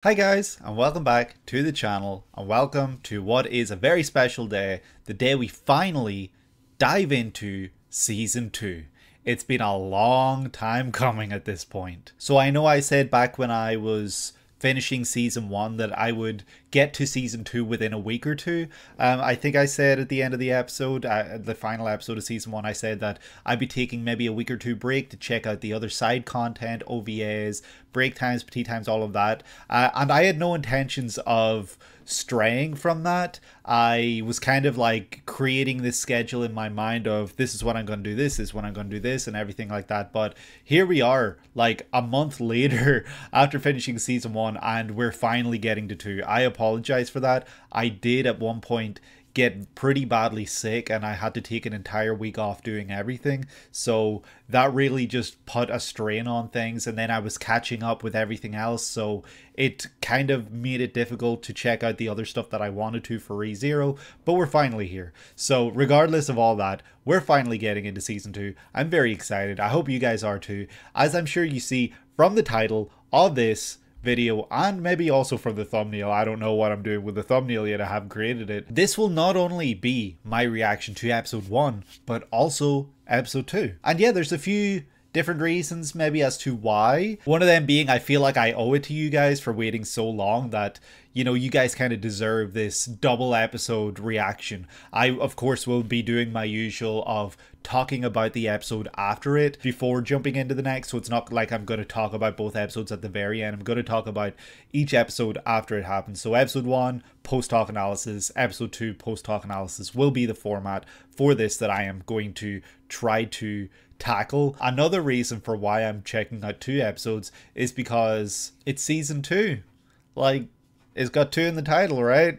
Hi guys, and welcome back to the channel, and welcome to what is a very special day, the day we finally dive into Season 2. It's been a long time coming at this point. So I know I said back when I was finishing Season 1 that I would get to Season 2 within a week or two. I think I said at the end of the episode, the final episode of Season 1, I said that I'd be taking maybe a week or two break to check out the other side content, OVAs, break times, tea times, all of that. And I had no intentions of straying from that. I was kind of like creating this schedule in my mind of this is when I'm going to do this is when I'm going to do this and everything like that. But here we are, like a month later after finishing Season 1, and we're finally getting to 2. I apologize for that. I did at one point get pretty badly sick and I had to take an entire week off doing everything, so that really just put a strain on things, and then I was catching up with everything else, so it kind of made it difficult to check out the other stuff that I wanted to for ReZero. But we're finally here, so regardless of all that, we're finally getting into Season 2. I'm very excited. I hope you guys are too, as I'm sure you see from the title of this video and maybe also from the thumbnail. I don't know what I'm doing with the thumbnail yet, I haven't created it. This will not only be my reaction to episode 1 but also episode 2, and yeah, there's a few different reasons maybe as to why. One of them being I feel like I owe it to you guys for waiting so long, that you know, you guys kind of deserve this double episode reaction. I of course will be doing my usual of talking about the episode after it before jumping into the next, so it's not like I'm going to talk about both episodes at the very end. I'm going to talk about each episode after it happens. So episode 1 post-talk analysis, episode 2 post-talk analysis will be the format for this that I am going to try to tackle. Another reason for why I'm checking out 2 episodes is because it's Season 2. Like, it's got 2 in the title, right?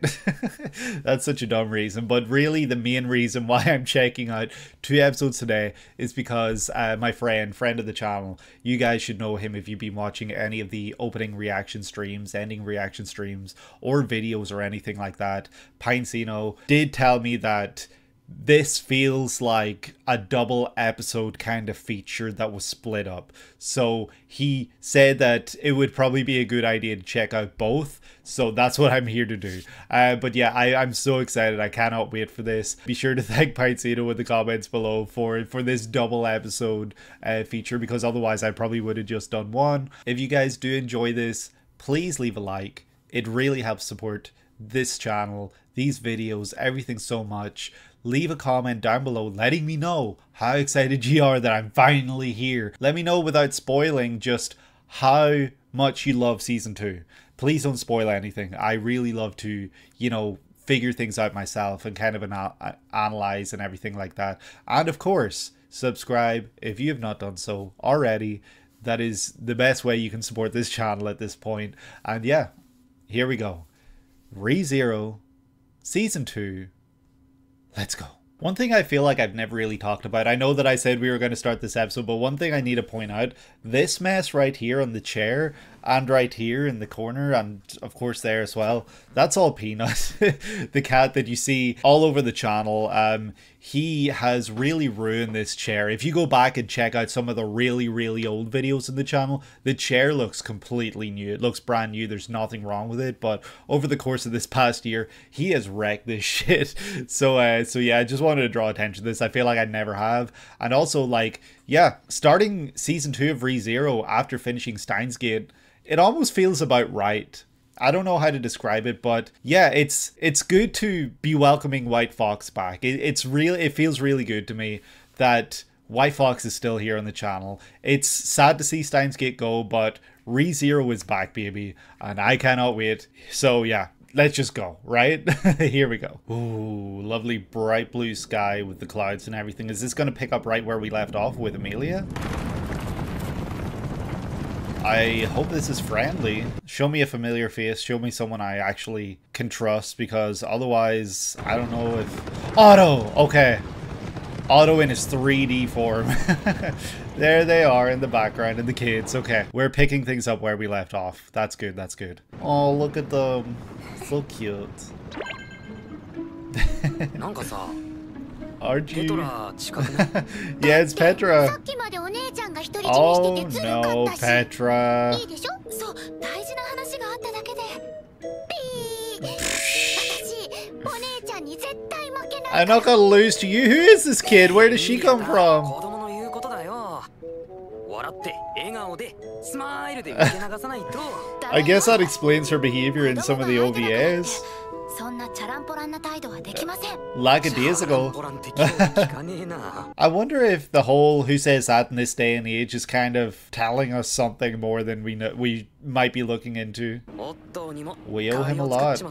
That's such a dumb reason, but really the main reason why I'm checking out 2 episodes today is because my friend of the channel, you guys should know him if you've been watching any of the opening reaction streams, ending reaction streams, or videos or anything like that. Pinesino did tell me that this feels like a double episode kind of feature that was split up. So he said that it would probably be a good idea to check out both. So that's what I'm here to do. But yeah, I'm so excited. I cannot wait for this. Be sure to thank Pinesino in the comments below for this double episode feature, because otherwise I probably would have just done one. If you guys do enjoy this, please leave a like. It really helps support this channel, these videos, everything so much. Leave a comment down below letting me know how excited you are that I'm finally here. Let me know without spoiling just how much you love Season 2. Please don't spoil anything. I really love to, you know, figure things out myself and kind of analyze and everything like that. And of course, subscribe if you have not done so already. That is the best way you can support this channel at this point. And yeah, here we go. ReZero Season 2. Let's go. One thing I feel like I've never really talked about, I know that I said we were going to start this episode, but one thing I need to point out, this mess right here on the chair and right here in the corner, and of course there as well, that's all Peanut, the cat that you see all over the channel. He has really ruined this chair. If you go back and check out some of the really old videos in the channel, the chair looks completely new. It looks brand new. There's nothing wrong with it, but over the course of this past year, he has wrecked this shit. So yeah, I just wanted to draw attention to this. I feel like I never have. And also, like, yeah, starting Season 2 of ReZero after finishing Steins Gate, it almost feels about right. I don't know how to describe it, but yeah, it's good to be welcoming White Fox back. It feels really good to me that White Fox is still here on the channel. It's sad to see Steins Gate go, but ReZero is back, baby, and I cannot wait. So yeah, let's just go, right? Here we go. Ooh, lovely bright blue sky with the clouds and everything. Is this going to pick up right where we left off with Emilia? I hope this is friendly. Show me a familiar face. Show me someone I actually can trust, because otherwise, I don't know if... Otto! Okay. Otto in his 3D form. There they are in the background, and the kids. Okay, we're picking things up where we left off. That's good, that's good. Oh, look at them. So cute. Aren't you? Yeah, it's Petra. Oh no, Petra. I'm not gonna lose to you. Who is this kid? Where does she come from? I guess that explains her behavior in some of the OVAs. Lackadaisical. I wonder if the whole who says that in this day and age is kind of telling us something more than we might be looking into. We owe him a lot.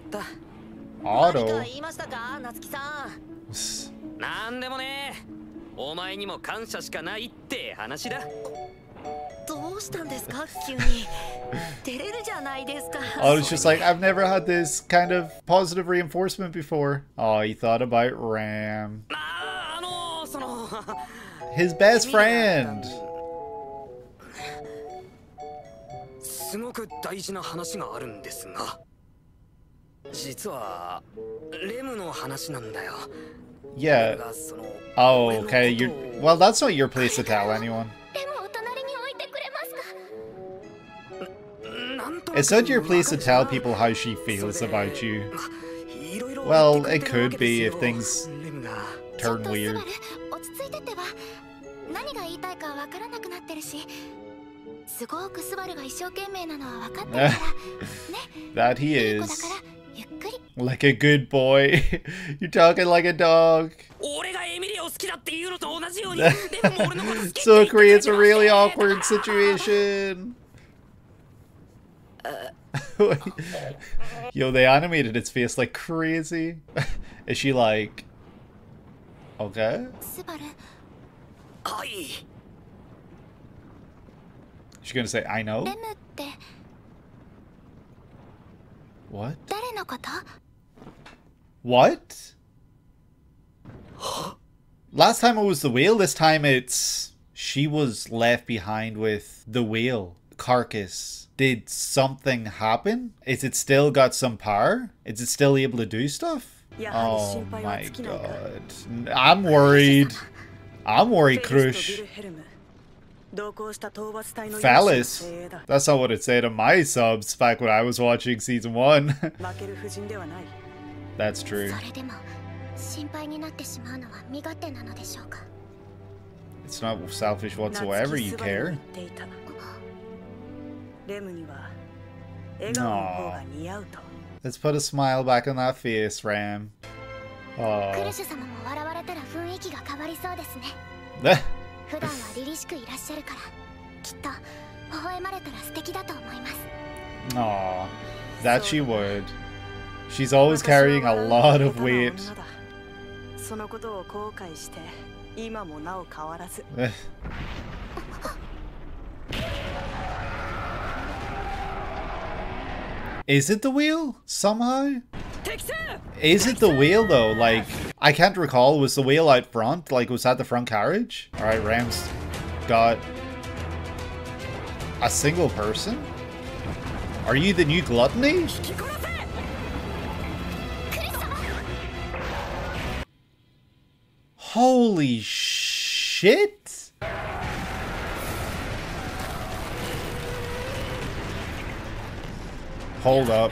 Otto. Otto's just like, I've never had this kind of positive reinforcement before. Oh, he thought about Ram. His best friend. Yeah. Oh, okay. Well, that's not your place to tell anyone. It's not your place to tell people how she feels about you. Well, it could be if things turn weird. That he is. Like a good boy. You're talking like a dog. So it creates a really awkward situation. Yo, they animated its face like crazy. Is she like... Okay? She's gonna say, I know? What? What? Last time it was the whale, this time it's... She was left behind with the whale carcass. Did something happen? Is it still got some power? Is it still able to do stuff? Oh my god. I'm worried. I'm worried, Krush. Phallus? That's not what it said on my subs back when I was watching season 1. That's true. It's not selfish whatsoever, you care. Aww. Let's put a smile back on that face, Ram. Aww. Aww, that she would. She's always carrying a lot of weight. Is it the wheel? Somehow? Is it the wheel though? Like, I can't recall. Was the wheel out front? Like, was that the front carriage? Alright, Ram's got a single person? Are you the new gluttony? Holy shit! Hold up.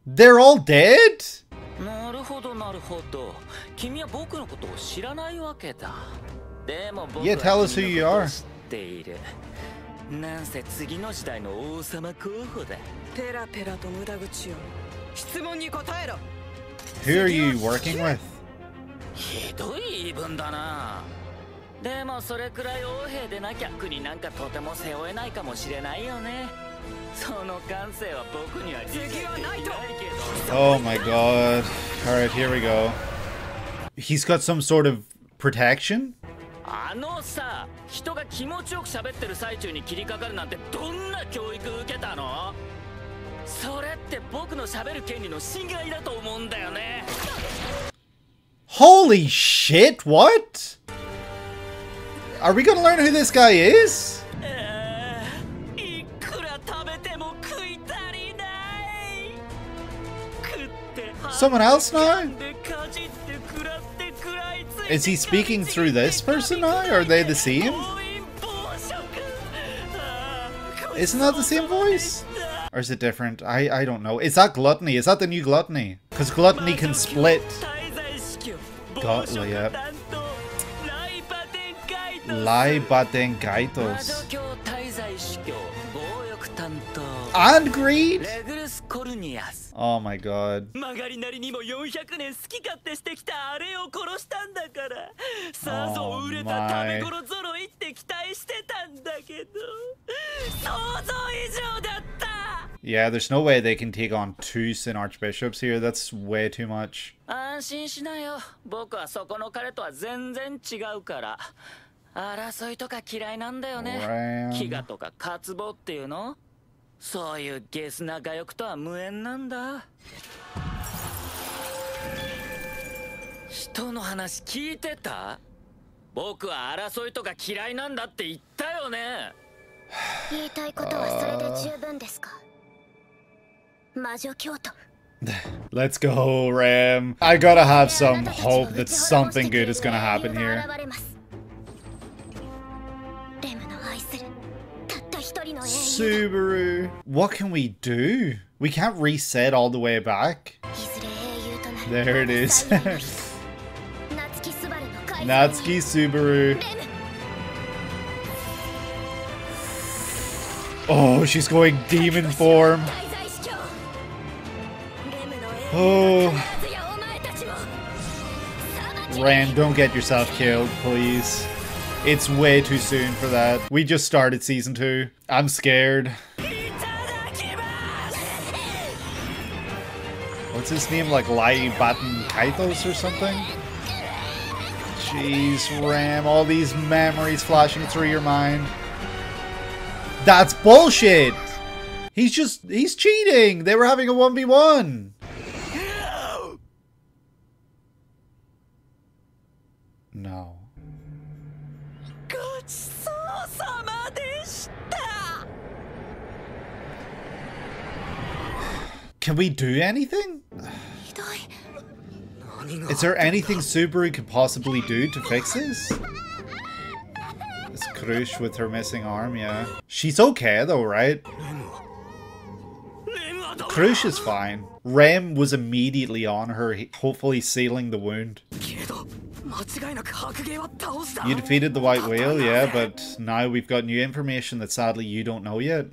They're all dead? Yeah, tell us who you are. Who are you working with? でもそれくらい横柄でなきゃ国なんかとても背負えないかもしれないよね。その感性は僕には理解できないけど。Oh my god. Alright, here we go. He's got some sort of protection? あのさ、人が気持ちよく喋ってる最中に切りかかるなんてどんな教育受けたの？それって僕の喋る権利の侵害だと思うんだよね。Holy shit, what? Are we gonna learn who this guy is? Someone else now? Is he speaking through this person now? Are they the same? Isn't that the same voice? Or is it different? I don't know. Is that Gluttony? Is that the new Gluttony? Because Gluttony can split. Yeah. Lai Baten Gaitos. And greed? Oh my god. Oh my. Yeah, there's no way they can take on 2 Sin Archbishops here. That's way too much. Ram. Let's go, Ram. I gotta have some hope that something good is gonna happen here. Subaru. What can we do? We can't reset all the way back. There it is. Natsuki Subaru. Oh, she's going demon form. Oh. Ran, don't get yourself killed, please. It's way too soon for that. We just started season 2. I'm scared. What's his name? Like Lai Baten Kaitos or something? Jeez, Ram, all these memories flashing through your mind. That's bullshit! He's cheating! They were having a 1v1! No. Can we do anything? Is there anything Subaru could possibly do to fix this? It's Krush with her missing arm, yeah. She's okay though, right? Krush is fine. Rem was immediately on her, hopefully sealing the wound. You defeated the White Whale, yeah, but now we've got new information that sadly you don't know yet.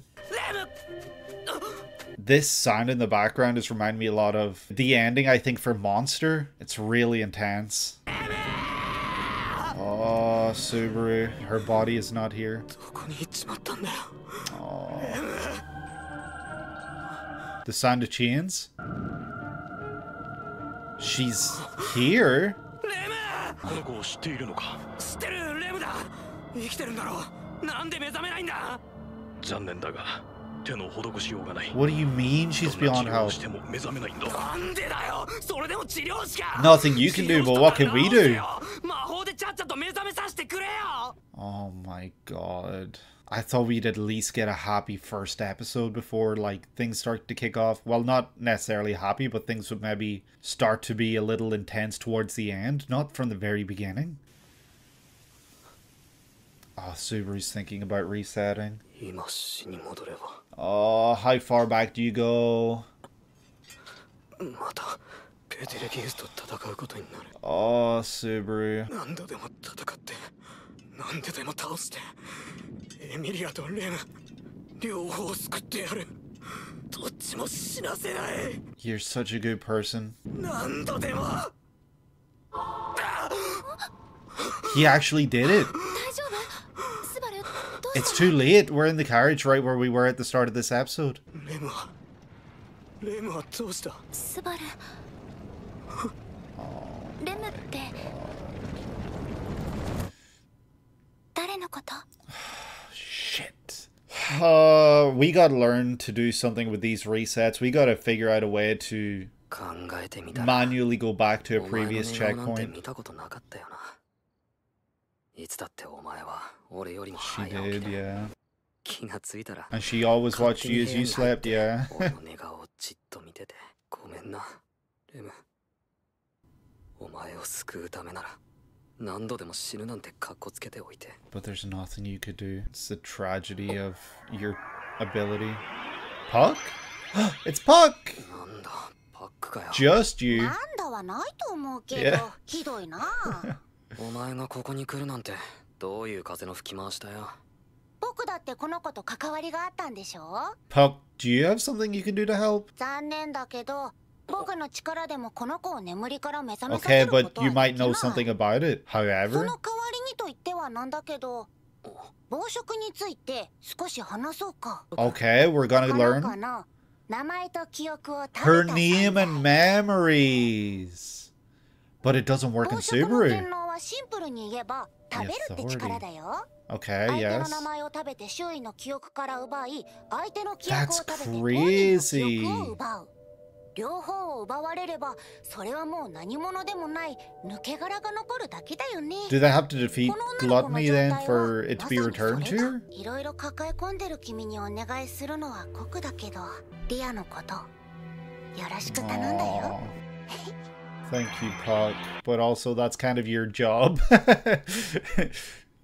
This sound in the background is reminding me a lot of the ending, I think, for Monster. It's really intense. Oh, Subaru. Her body is not here. Oh. The sound of chains? She's here? What do you mean she's beyond help? Nothing you can do, but what can we do? Oh my god. I thought we'd at least get a happy first episode before like things start to kick off. Well, not necessarily happy, but things would maybe start to be a little intense towards the end. Not from the very beginning. Oh, Subaru's thinking about resetting. Oh, how far back do you go? Oh, Subaru. You're such a good person. He actually did it. It's too late. We're in the carriage right where we were at the start of this episode. Shit. We gotta learn to do something with these resets. We gotta figure out a way to manually go back to a previous checkpoint. She did, yeah. And she always watched you as you slept, yeah. But there's nothing you could do. It's the tragedy of your ability. Puck? It's Puck! なんだ、パックかよ。 Just you. なんだはないと思うけど、ひどいな。お前がここに来るなんてどういう風の吹き回しだよ。僕だってこの子と関わりがあったんでしょ。 Puck, do you have something you can do to help? 残念だけど、僕の力でもこの子を眠りから目覚めさ Okay, せるこ but とは you できない。 might know something about it. その However, 代わりにと言ってはなんだけど、暴食について少し話そうか。 okay, we're gonna この子 learn の名前と記憶を食べた her 際 name and memories. But it doesn't work in 暴食の Subaru. 全能はシンプルに言えば食べるって力だよ。 Okay, 相手の yes. 名前を食べて周囲の記憶から奪い、相手の記憶を That's 食べて本人の記憶 crazy. を奪う。両方を奪われれば、それはもう何者でもない抜け殻が残るだけだよね。 Do they have to defeat この女の子の gluttony 状 then 態は for it to be まさ returned にそれ to だ。 her? いろいろ抱え込んでる君にお願いするのは酷だけど、リアのことよろしく頼んだよ。 Aw. Thank you, Puck. But also, that's kind of your job.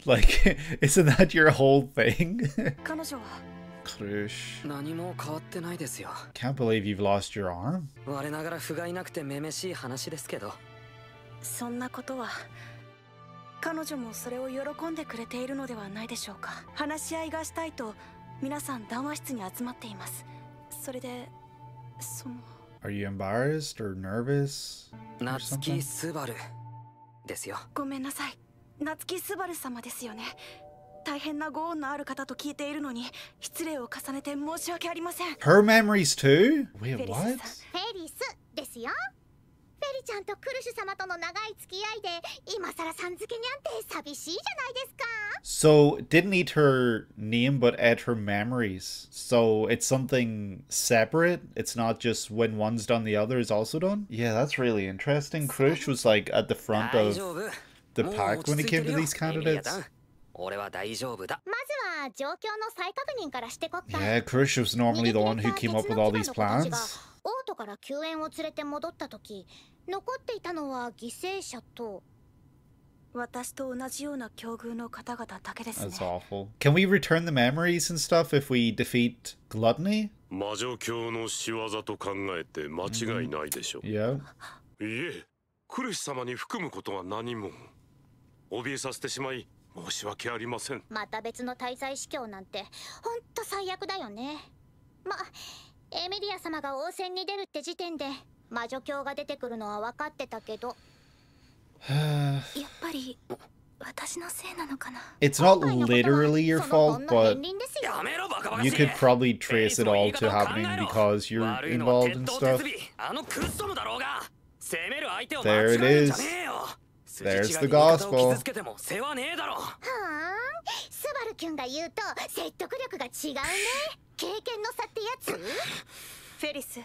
Like, isn't that your whole thing? 彼女は Krush. 何も変わってないですよ。 Can't believe you've lost your arm. 我ながら不甲斐なくてめめしい話ですけど。そんなことは彼女もそれを喜んでくれているのではないでしょうか。話し合いがしたいと皆さん談話室に集まっています。それでその Are you embarrassed or nervous? Or 夏 something? 木スバルですよ。ごめんなさい。夏木スバル様ですよね。大変なご恩のある方と聞いているのに失礼を重ねて申し訳ありません。 Her memories too? フ Wait, ェリス what? さん、フェリスですよ。フェリちゃんとクルシュ様との長い付き合いで今さらさん付けにゃんて寂しいじゃないですか。 So, didn't eat her name, but ate her memories. So, it's something separate. It's not just when one's done, the other is also done. Yeah, that's really interesting. Krush was like at the front 大 of 丈夫。 the もう pack 落 when ち it 着い came て to るよ these エミリア candidates. だ。俺は大丈夫だ。まずは状況の再確認からしてこっか。 Yeah, Krush was normally the one who came up with all these plans. オートから救援を連れて戻った時、残っていたのは犠牲者と私と同じような境遇の方々だけですね。 That's awful. Can we return the memories and stuff if we defeat gluttony? 魔女教の仕業と考えて間違いないでしょう。 Yeah. いえ、クルシ様に含むことは何も。怯えさせてしまい申し訳ありません。また別の滞在司教なんてほんと最悪だよね。ま、エミリア様が応戦に出るって時点で魔女教が出てくるのは分かってたけど、やっぱり私のせいなのかな。 It's not literally your そのほ fault, んの but 片鱗ですよ。やめろバカバカしい。 you could probably trace it all to happening because you're 悪いのは involved 鉄 and 道 stuff. 鉄尾あのクッソのだろうが。攻める相手を間 There 違え it るんじゃ is. ねえよ。 There's 筋違い the で味方を gospel. 傷つけても世話ねえだろ。はあ、スバルキュンが言うと説得力が違うね。経験の差ってやつ。フェリス、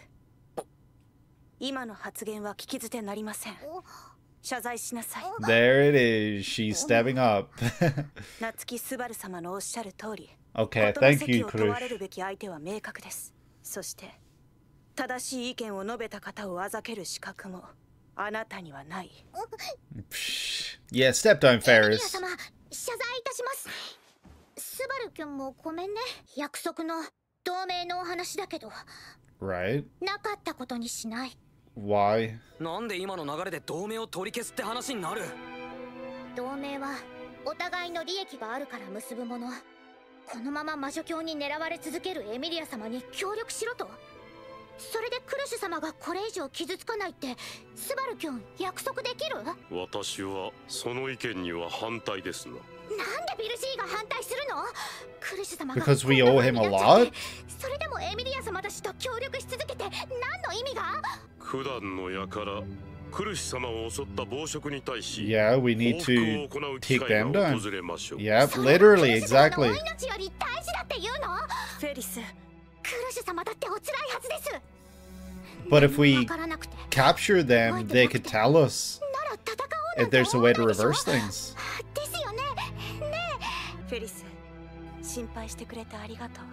今の発言は聞き捨てなりません。謝罪しなさい。 There it is. She's stepping up. 夏木スバル様のおっしゃる通り、 Okay, 事の thank 責 you, を問われ Krush. るべき相手は明確です。そして正しい意見を述べた方をあざける資格もあなたにはない。 Psh. Yeah, step down, エミリア Ferris. 様、謝罪いたします。スバルキュンもごめんね。約束の同盟のお話だけど、 Right? なかったことにしない。 Why? なんで今の流れで同盟を取り消すって話になる。同盟はお互いの利益があるから結ぶもの。このまま魔女教に狙われ続けるエミリア様に協力しろと。それでクルシュ様がこれ以上傷つかないってスバルキュン約束できる？私はその意見には反対ですな。なんでビルシーが反対するの？クルシュ様が Because we こん owe な風 him に a なっちゃって lot? それでもエミリア様たちと協力し続けて何の意味が？普段の輩、クルシ様を襲った暴食に対し、 Yeah, we need 報復 to を行う take 機会 them が down. 訪れましょう。 Yep, それ literally, クルシュ様の exactly. お命より大事だって言うの？フェリス、クルシュ様だってお辛いはずです。 But if we わからなくて capture them, they could tell us なら戦おうな if んて there's a 思わ way ない to でしょ？ reverse things. ですよね。ねフェリス、心配してくれてありがとう。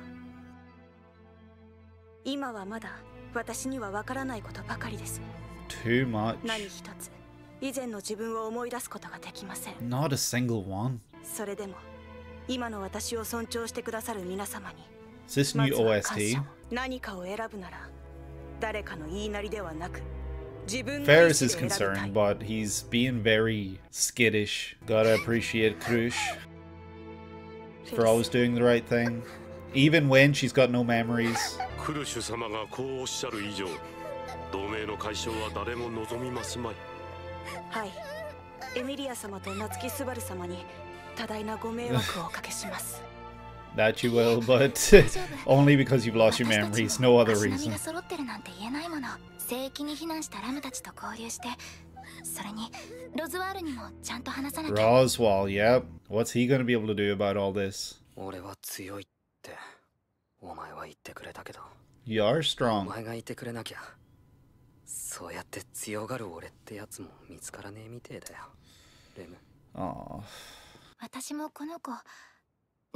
今はまだ私にはわからないことばかりです。 Too much. 何一つ以前の自分を思い出すことができません。 Not a single one. それでも今の私を尊重してくださる皆様に Is this ま new ずは感 OST? 謝を。何かを選ぶなら誰かの言いなりではなく自分の意思 Ferris で is 選びた concerned, い。 but he's being very skittish. Gotta appreciate Krush for always doing the right thing, even when she's got no memories. クルシュ様がこうおっしゃる以上、同盟の解消は誰も望みますまい。はい、エミリア様と夏木スバル様に多大なご迷惑をおかけします。 That you will, but only because you've lost your memories, no other 足並み reason. が揃ってるなんて言えないもの。聖域に避難したラムたちと交流して、それにロズワールにもちゃんと話さなきゃ。 Roswell, yep. What's he gonna be able to do about all this? 俺は強いってお前は言ってくれたけど、 You are お strong. 前が言ってくれなきゃそうやって強がる俺ってやつも見つからねえみてえだよ、レム。 Aw. 私もこの子、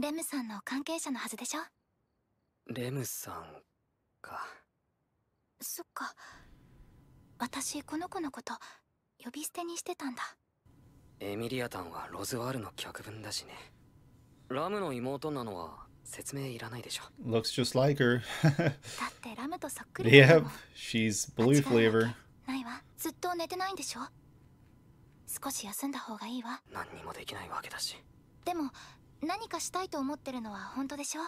レムさんの関係者のはずでしょ。レムさんか。そっか。私この子のこと呼び捨てにしてたんだ。エミリアタンはロズワールの客分だしね。ラムの妹なのは説明いらないでしょ。 Looks just like her. だってラムとそっくりだ Yep, もん。 she's 間違 blue い flavor. ないわ。ずっと寝てないんでしょ。少し休んだ方がいいわ。何にもできないわけだし。でも何かしたいと思ってるのは本当でしょ。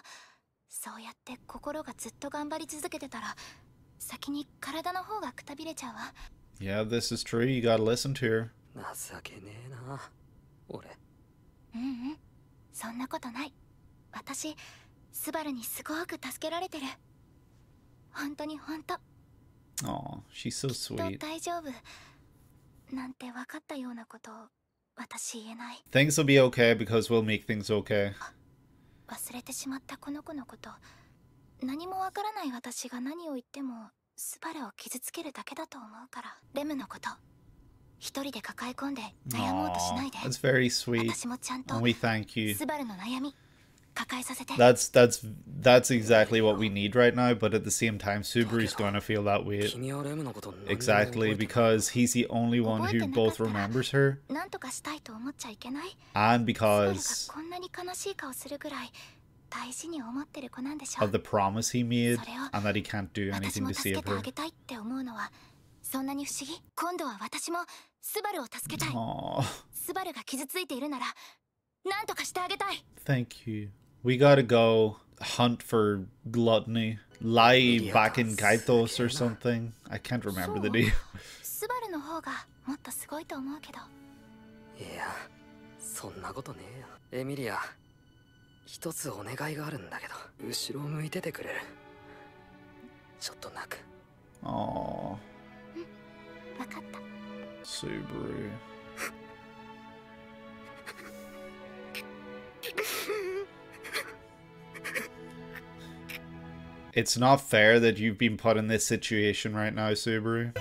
そうやって心がずっと頑張り続けてたら先に体の方がくたびれちゃうわ。 Yeah, this is true. You gotta listen to her. 情けねえな俺。うんうん、そんなことない。私スバルにすごく助けられてる。本当に本当。 Aw, she's so きっと sweet. 大丈夫なんて分かったようなこと私言えない。 Things will be okay because we'll make things okay. 忘れてしまったこの子のこと。何もわからない私が何を言ってもスバルを傷つけるだけだと思うから。レムのこと一人で抱え込んで悩もうとしないで。 Aw, that's very sweet. 私もちゃんと And we thank you. スバルの悩み抱えさせて。 That's exactly what we need right now, but at the same time, Subaru's gonna feel that weight. 君はレムのこと何も覚え Exactly, てない because he's the only one who both remembers her, なんとかしたいと思っちゃいけない。 and スバルが because こんなに悲しい顔するぐらい大事に思ってる子なんでしょ。 of the promise he made, それを and that he can't do 私 anything も to 助 save けてあ her. げたいって思うのはそんなに不思議。今度は私もスバルを助けたい。 Aw, スバルが傷ついているなら何とかしてあげたい。 thank you. We gotta go hunt for gluttony. Lie back in Kaitos or something. I can't remember the name. スバルの方がもっとすごいと思うけど。いやそんなことねえよ。エミリア、一つお願いがあるんだけど、後ろを向いててくれる？ちょっと泣く。 Aw, 分かった。 Subaru. It's not fair that you've been put in this situation right now, Subaru.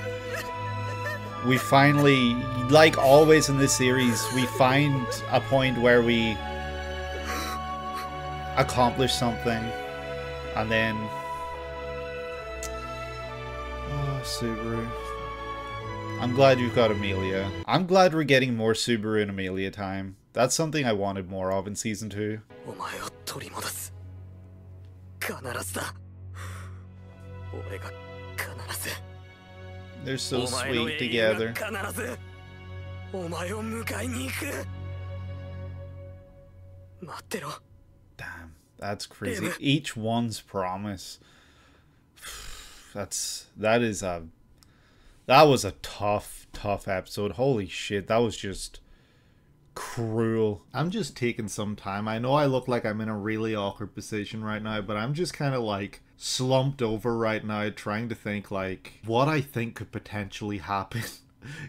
We finally, like always in this series, we find a point where we accomplish something, and then... Oh, Subaru. I'm glad you've got Emilia. I'm glad we're getting more Subaru and Emilia time. That's something I wanted more of in Season 2. お前を取り戻す。必ずだ。俺が必ず。 They're so お前の sweet 英雄 together. が必ずお前を迎えに行く。待ってろ。 Damn, that's crazy. Each one's promise. That was a tough episode. Holy shit, that was just cruel. I'm just taking some time. I know I look like I'm in a really awkward position right now, but I'm just kind of like slumped over right now trying to think like what I think could potentially happen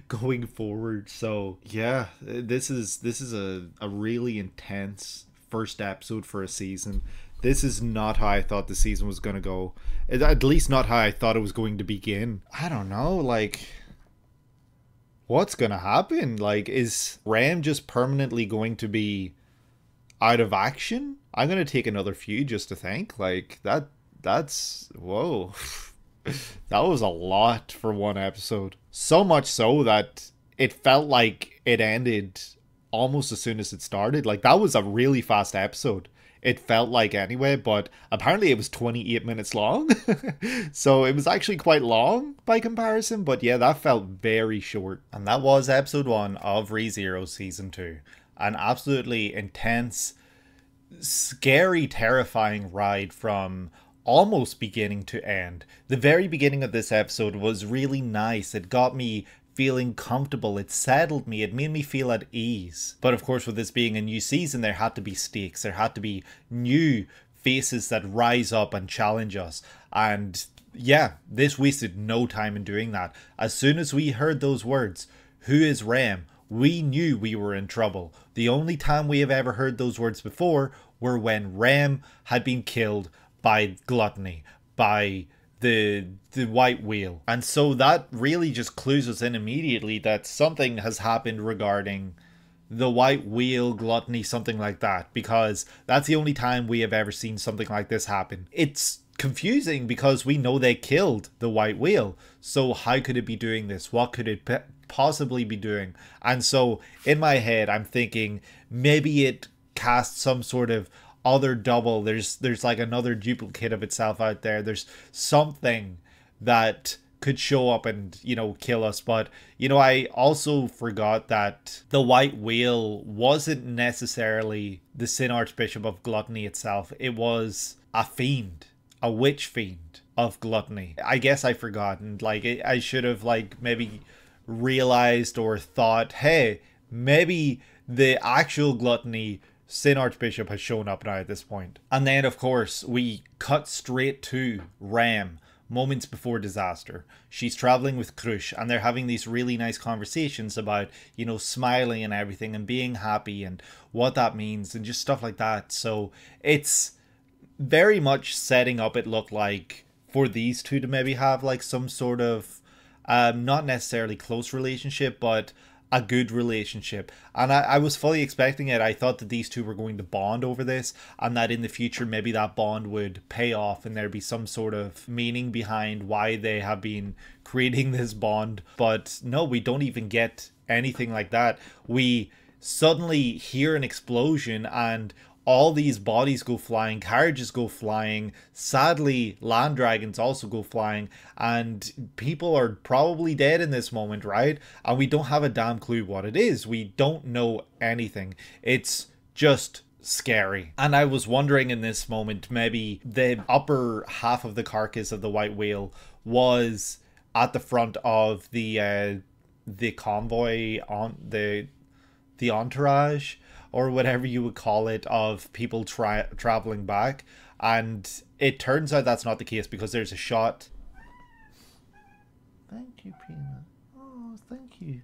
going forward. So yeah, this is a really intense first episode for a season. This is not how I thought the season was going to go. At least not how I thought it was going to begin. I don't know, like... What's going to happen? Like, is Ram just permanently going to be out of action? I'm going to take another feud just to think. Like, that's... Whoa. That was a lot for one episode. So much so that it felt like it ended almost as soon as it started. Like, that was a really fast episode. it felt like anyway, but apparently it was 28 minutes long. So it was actually quite long by comparison, but yeah, that felt very short. And that was episode 1 of ReZero Season 2. An absolutely intense, scary, terrifying ride from almost beginning to end. The very beginning of this episode was really nice. It got me feeling comfortable, it settled me, it made me feel at ease. But of course, with this being a new season, there had to be stakes, there had to be new faces that rise up and challenge us. And yeah, this wasted no time in doing that. As soon as we heard those words, "Who is Rem?" we knew we were in trouble. The only time we have ever heard those words before were when Rem had been killed by Gluttony, by the white whale. And so that really just clues us in immediately that something has happened regarding the white whale, Gluttony, something like that, because that's the only time we have ever seen something like this happen. It's confusing because we know they killed the white whale, so how could it be doing this? What could it possibly be doing? And so in my head I'm thinking maybe it cast some sort of other double. There's like another duplicate of itself out there. There's something that could show up and, you know, kill us. But, you know, I also forgot that the white whale wasn't necessarily the Sin Archbishop of Gluttony itself. It was a fiend, a witch fiend of Gluttony. I guess I forgot, and like I should have like maybe realized or thought, hey, maybe the actual Gluttony Sin Archbishop has shown up now at this point. And then of course we cut straight to Rem moments before disaster. She's traveling with Krush and they're having these really nice conversations about, you know, smiling and everything and being happy and what that means and just stuff like that. So it's very much setting up, it looked like, for these two to maybe have like some sort of not necessarily close relationship, but a good relationship. And I was fully expecting it. I thought that these two were going to bond over this and that in the future maybe that bond would pay off and there'd be some sort of meaning behind why they have been creating this bond. But no, we don't even get anything like that. We suddenly hear an explosion and all these bodies go flying, carriages go flying, sadly land dragons also go flying, and people are probably dead in this moment, right? And we don't have a damn clue what it is. We don't know anything. It's just scary. And I was wondering in this moment, maybe the upper half of the carcass of the white whale was at the front of the convoy, on the entourage, or whatever you would call it, of people traveling back. And it turns out that's not the case because there's a shot. Thank you, Peanut. Oh, thank you.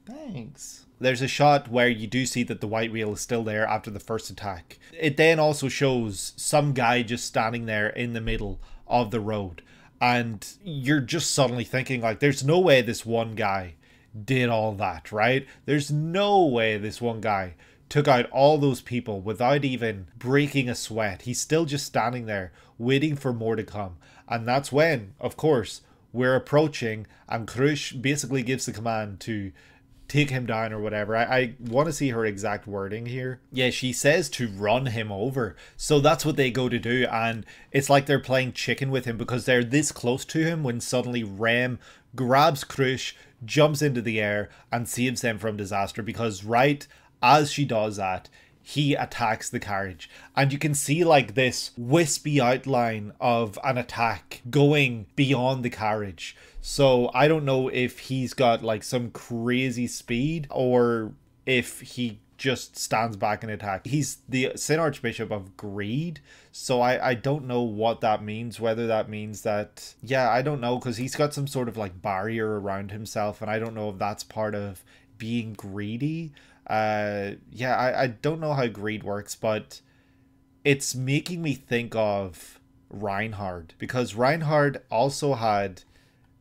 Thanks. There's a shot where you do see that the white whale is still there after the first attack. It then also shows some guy just standing there in the middle of the road. And you're just suddenly thinking, like, there's no way this one guy did all that, right? There's no way this one guy took out all those people without even breaking a sweat. He's still just standing there waiting for more to come. And that's when, of course, we're approaching and Krush basically gives the command to take him down or whatever. I want to see her exact wording here. Yeah, she says to run him over. So that's what they go to do, and it's like they're playing chicken with him because they're this close to him when suddenly Rem grabs Krush, jumps into the air and saves them from disaster, because right as she does that, he attacks the carriage. And you can see like this wispy outline of an attack going beyond the carriage. So I don't know if he's got like some crazy speed or if he just stands back and attack. He's the Sin Archbishop of Greed, so I don't know what that means. Whether that means that, yeah, I don't know, because he's got some sort of like barrier around himself, and I don't know if that's part of being greedy. Yeah, I don't know how greed works, but it's making me think of Reinhard, because Reinhard also had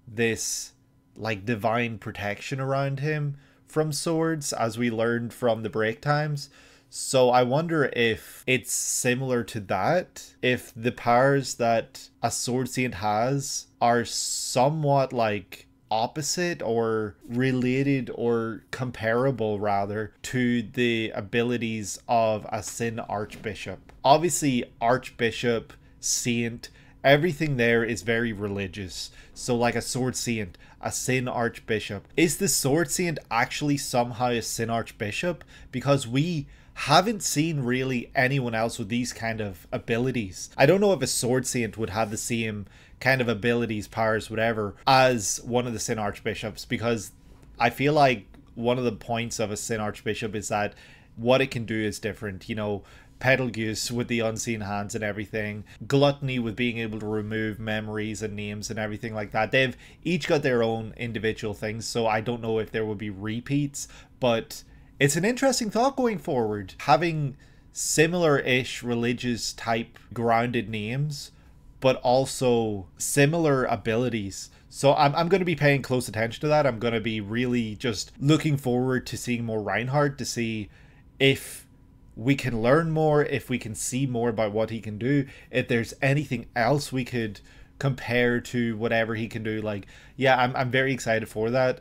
this like divine protection around him from swords, as we learned from the break times. So I wonder if it's similar to that, if the powers that a sword saint has are somewhat like opposite or related or comparable rather to the abilities of a Sin Archbishop. Obviously, Archbishop, Saint, everything there is very religious. So like a Sword Saint, a Sin Archbishop. Is the Sword Saint actually somehow a Sin Archbishop? Because we haven't seen really anyone else with these kind of abilities. I don't know if a Sword Saint would have the same kind of abilities, powers, whatever, as one of the Sin Archbishops, because I feel like one of the points of a Sin Archbishop is that what it can do is different. You know, Betelgeuse with the unseen hands and everything, Gluttony with being able to remove memories and names and everything like that. They've each got their own individual things, so I don't know if there will be repeats, but it's an interesting thought going forward. Having similar-ish religious type grounded names, but also similar abilities. So I'm going to be paying close attention to that. I'm going to be really just looking forward to seeing more Reinhardt, to see if we can learn more, if we can see more about what he can do, if there's anything else we could compare to whatever he can do. Like, yeah, I'm very excited for that.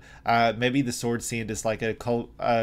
Maybe the Sword Saint is like a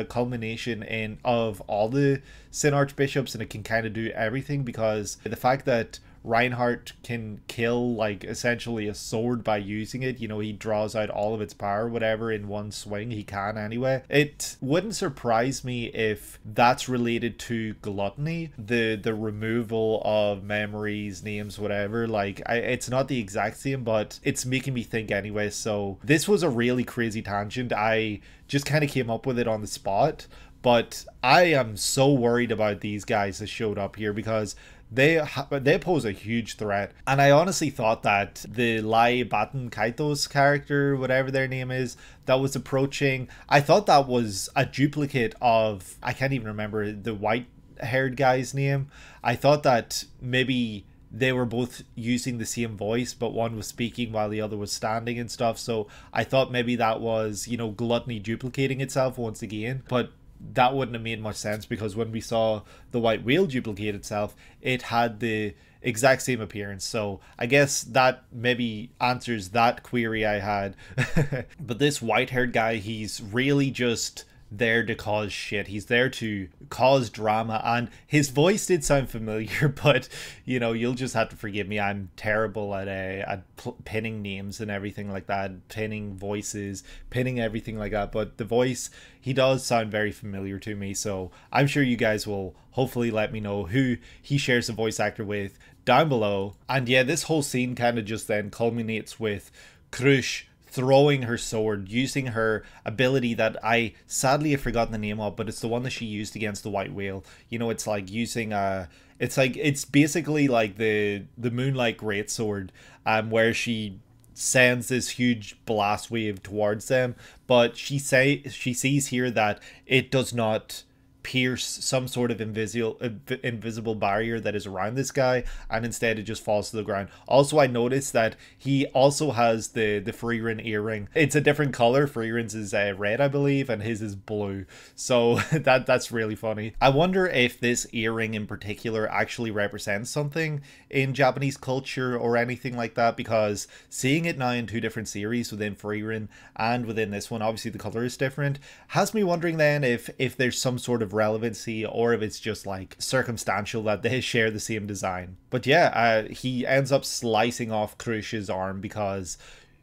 culmination of all the Sin Archbishops, and it can kind of do everything, because the fact that Reinhardt can kill like essentially a sword by using it, you know, he draws out all of its power, whatever, in one swing. He can anyway. It wouldn't surprise me if that's related to Gluttony, the removal of memories, names, whatever. Like, it's not the exact same, but it's making me think anyway. So this was a really crazy tangent. I just kind of came up with it on the spot, but I am so worried about these guys that showed up here, because they pose a huge threat. And I honestly thought that the Lai Batten Kaito's character, whatever their name is, that was approaching, I thought that was a duplicate of, I can't even remember the white haired guy's name. I thought that maybe they were both using the same voice, but one was speaking while the other was standing and stuff. So I thought maybe that was, you know, Gluttony duplicating itself once again. But that wouldn't have made much sense, because when we saw the white whale duplicate itself, it had the exact same appearance. So I guess that maybe answers that query I had. But this white-haired guy, he's really just there to cause shit. He's there to cause drama, and his voice did sound familiar, but you know, you'll just have to forgive me. I'm terrible at pinning names and everything like that, pinning voices, pinning everything like that, but the voice, he does sound very familiar to me. So I'm sure you guys will hopefully let me know who he shares the voice actor with down below. And yeah, this whole scene kind of just then culminates with Krush throwing her sword, using her ability that I sadly have forgotten the name of, but it's the one that she used against the white whale. You know, it's like using it's basically like the Moonlight Greatsword, where she sends this huge blast wave towards them, but she sees here that it does not pierce some sort of invisible barrier that is around this guy, and instead it just falls to the ground. Also, I noticed that he also has the Frieren earring. It's a different color. Frieren's is red, I believe, and his is blue. So that's really funny. I wonder if this earring in particular actually represents something in Japanese culture or anything like that, because seeing it now in two different series within Frieren and within this one, obviously the color is different, has me wondering then if there's some sort of relevancy, or if it's just like circumstantial that they share the same design. But yeah, he ends up slicing off Krush's arm because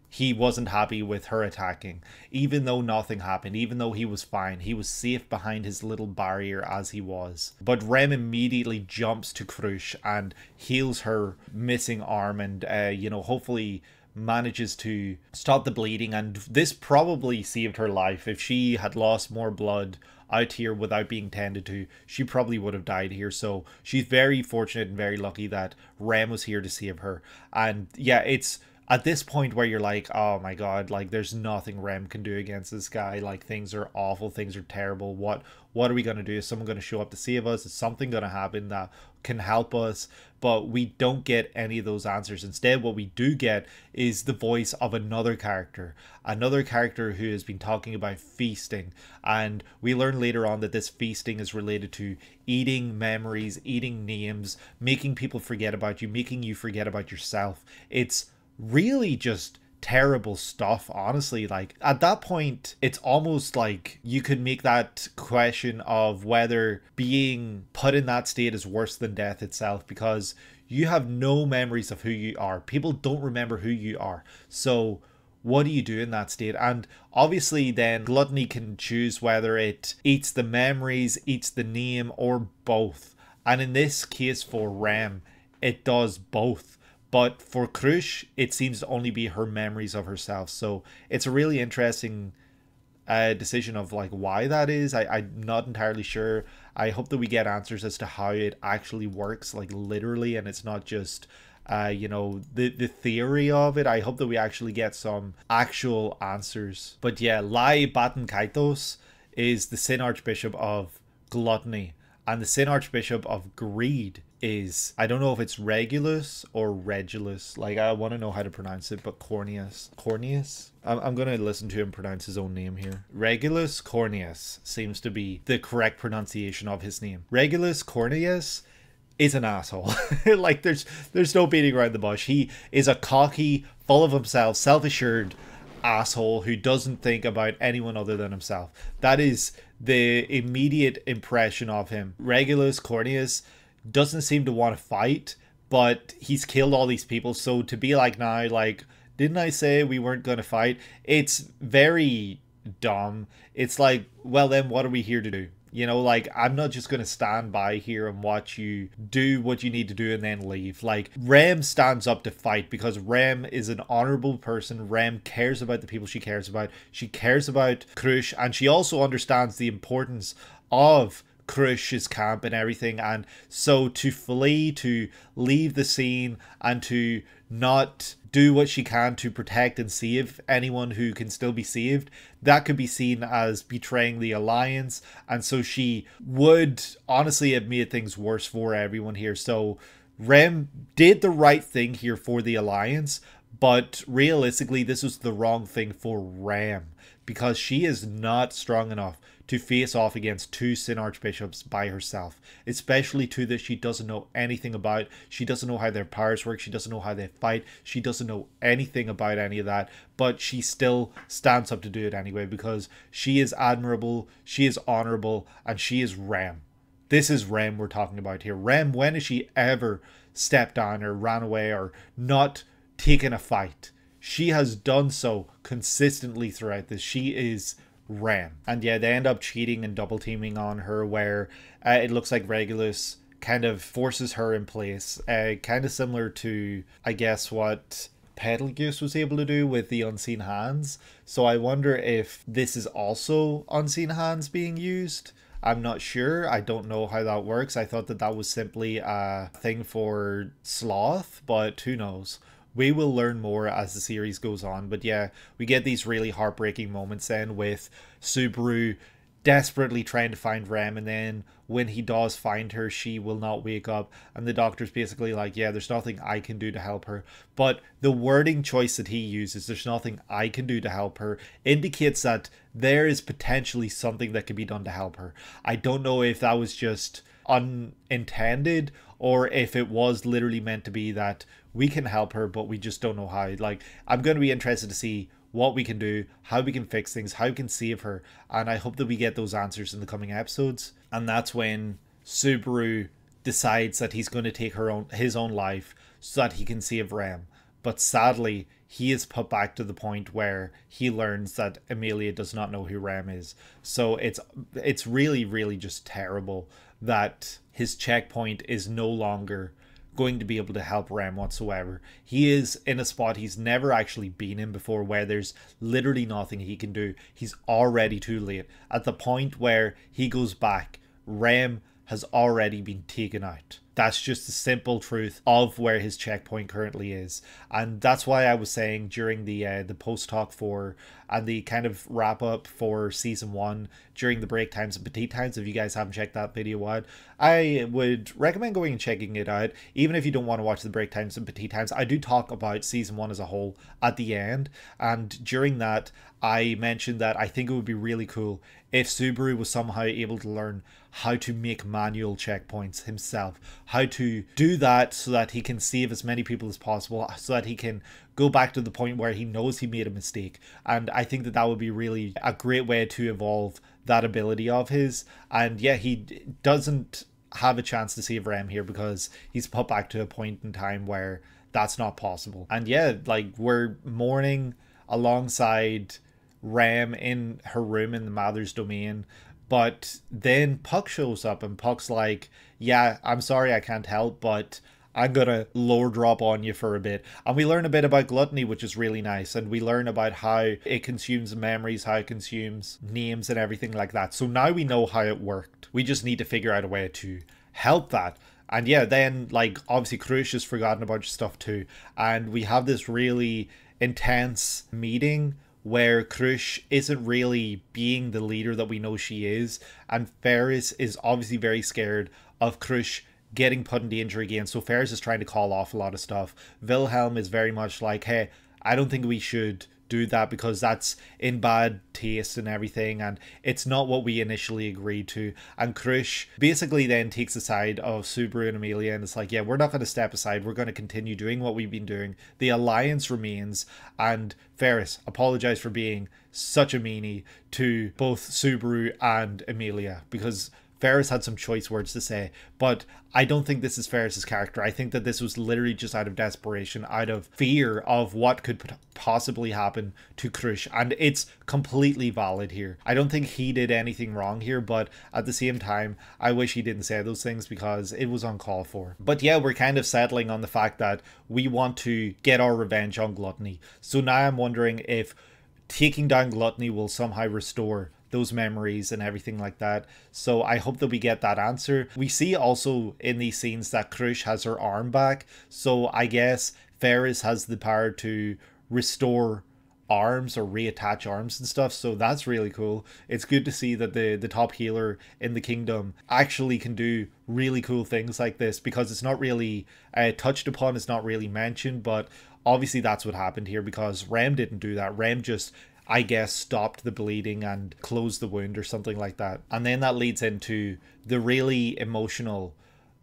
he wasn't happy with her attacking, even though nothing happened, even though he was fine. He was safe behind his little barrier as he was. But Rem immediately jumps to Krush and heals her missing arm, and you know, hopefully manages to stop the bleeding. And this probably saved her life. If she had lost more blood out here without being tended to, she probably would have died here. So she's very fortunate and very lucky that Rem was here to save her. And yeah, it's at this point where you're like, oh my god, like there's nothing Rem can do against this guy. Like, things are awful, things are terrible. What are we going to do? Is someone going to show up to save us? Is something going to happen that can help us? But we don't get any of those answers. Instead, what we do get is the voice of another character who has been talking about feasting. And we learn later on that this feasting is related to eating memories, eating names, making people forget about you, making you forget about yourself. It's really just terrible stuff, honestly. Like, at that point, it's almost like you could make that question of whether being put in that state is worse than death itself, because you have no memories of who you are. People don't remember who you are. So what do you do in that state? And obviously then gluttony can choose whether it eats the memories, eats the name, or both. And in this case for Rem, it does both. But for Krush, it seems to only be her memories of herself. So it's a really interesting decision of like why that is. I'm not entirely sure. I hope that we get answers as to how it actually works, like literally, and it's not just you know, the theory of it. I hope that we actually get some actual answers. But yeah, Lai Batan Kaitos is the Sin Archbishop of Gluttony, and the Sin Archbishop of Greed is, I don't know if it's Regulus or Regulus. Like, I want to know how to pronounce it, but Corneus? I'm going to listen to him pronounce his own name here. Regulus Corneus seems to be the correct pronunciation of his name. Regulus Corneus is an asshole. Like, there's no beating around the bush. He is a cocky, full of himself, self-assured asshole who doesn't think about anyone other than himself. That is the immediate impression of him. Regulus Corneus doesn't seem to want to fight, but he's killed all these people. So to be like now, like, didn't I say we weren't going to fight? It's very dumb. It's like, well then what are we here to do? You know, like, I'm not just going to stand by here and watch you do what you need to do and then leave. Like, Rem stands up to fight because Rem is an honorable person. Rem cares about the people she cares about. She cares about Krush, and she also understands the importance of Krush's camp and everything. And so to flee, to leave the scene, and to not do what she can to protect and save anyone who can still be saved, that could be seen as betraying the alliance. And so she would honestly have made things worse for everyone here. So Rem did the right thing here for the alliance, but realistically this was the wrong thing for Rem, because she is not strong enough to face off against two Sin Archbishops by herself, especially two that she doesn't know anything about. She doesn't know how their powers work. She doesn't know how they fight. She doesn't know anything about any of that, but she still stands up to do it anyway because she is admirable, she is honorable, and she is Rem. This is Rem we're talking about here. Rem, when has she ever stepped down or ran away or not taken a fight? She has done so consistently throughout this. She is Rem. And yeah, they end up cheating and double teaming on her, where it looks like Regulus kind of forces her in place, kind of similar to, I guess, what Betelgeuse was able to do with the unseen hands. So I wonder if this is also unseen hands being used. I'm not sure. I don't know how that works. I thought that that was simply a thing for Sloth, but who knows. We will learn more as the series goes on. But yeah, we get these really heartbreaking moments then with Subaru desperately trying to find Rem, and then when he does find her, she will not wake up, and the doctor's basically like, yeah, there's nothing I can do to help her. But the wording choice that he uses, there's nothing I can do to help her, indicates that there is potentially something that can be done to help her. I don't know if that was just unintended or if it was literally meant to be that we can help her, but we just don't know how. Like, I'm going to be interested to see what we can do, how we can fix things, how we can save her, and I hope that we get those answers in the coming episodes. And that's when Subaru decides that he's going to take his own life so that he can save Rem. But sadly, he is put back to the point where he learns that Emilia does not know who Rem is. So it's really, really just terrible that his checkpoint is no longer going to be able to help Rem whatsoever. He is in a spot he's never actually been in before, where there's literally nothing he can do. He's already too late. At the point where he goes back, Rem has already been taken out. That's just the simple truth of where his checkpoint currently is. And that's why I was saying during the post talk for and the kind of wrap up for season 1 during the break times and petite times, if you guys haven't checked that video out, I would recommend going and checking it out. Even if you don't want to watch the break times and petite times, I do talk about season 1 as a whole at the end, and during that I mentioned that I think it would be really cool if Subaru was somehow able to learn how to make manual checkpoints himself, how to do that so that he can save as many people as possible, so that he can go back to the point where he knows he made a mistake. And I think that that would be really a great way to evolve that ability of his. And yeah, he doesn't have a chance to save Rem here because he's put back to a point in time where that's not possible. And yeah, like, we're mourning alongside Rem in her room in the Mother's Domain. But then Puck shows up and Puck's like, yeah, I'm sorry I can't help, but I'm gonna lower drop on you for a bit. And we learn a bit about gluttony, which is really nice. And we learn about how it consumes memories, how it consumes names and everything like that. So now we know how it worked. We just need to figure out a way to help that. And yeah, then, like, obviously Krush has forgotten a bunch of stuff too. And we have this really intense meeting where Krush isn't really being the leader that we know she is. And Ferris is obviously very scared of Krush getting put in danger again. So Ferris is trying to call off a lot of stuff. Wilhelm is very much like, hey, I don't think we should do that because that's in bad taste and everything, and it's not what we initially agreed to. And Krush basically then takes the side of Subaru and Emilia, and it's like, yeah, we're not going to step aside, we're going to continue doing what we've been doing. The alliance remains, and Ferris, apologize for being such a meanie to both Subaru and Emilia, because Ferris had some choice words to say, but I don't think this is Ferris's character. I think that this was literally just out of desperation, out of fear of what could possibly happen to Krush, and it's completely valid here. I don't think he did anything wrong here, but at the same time, I wish he didn't say those things because it was uncalled for. But yeah, we're kind of settling on the fact that we want to get our revenge on Gluttony. So now I'm wondering if taking down Gluttony will somehow restore those memories and everything like that. So I hope that we get that answer. We see also in these scenes that Krush has her arm back, so I guess Ferris has the power to restore arms or reattach arms and stuff, so that's really cool. It's good to see that the top healer in the kingdom actually can do really cool things like this, because it's not really touched upon, it's not really mentioned, but obviously that's what happened here because Rem didn't do that. Rem just, I guess, stopped the bleeding and closed the wound or something like that. And then that leads into the really emotional,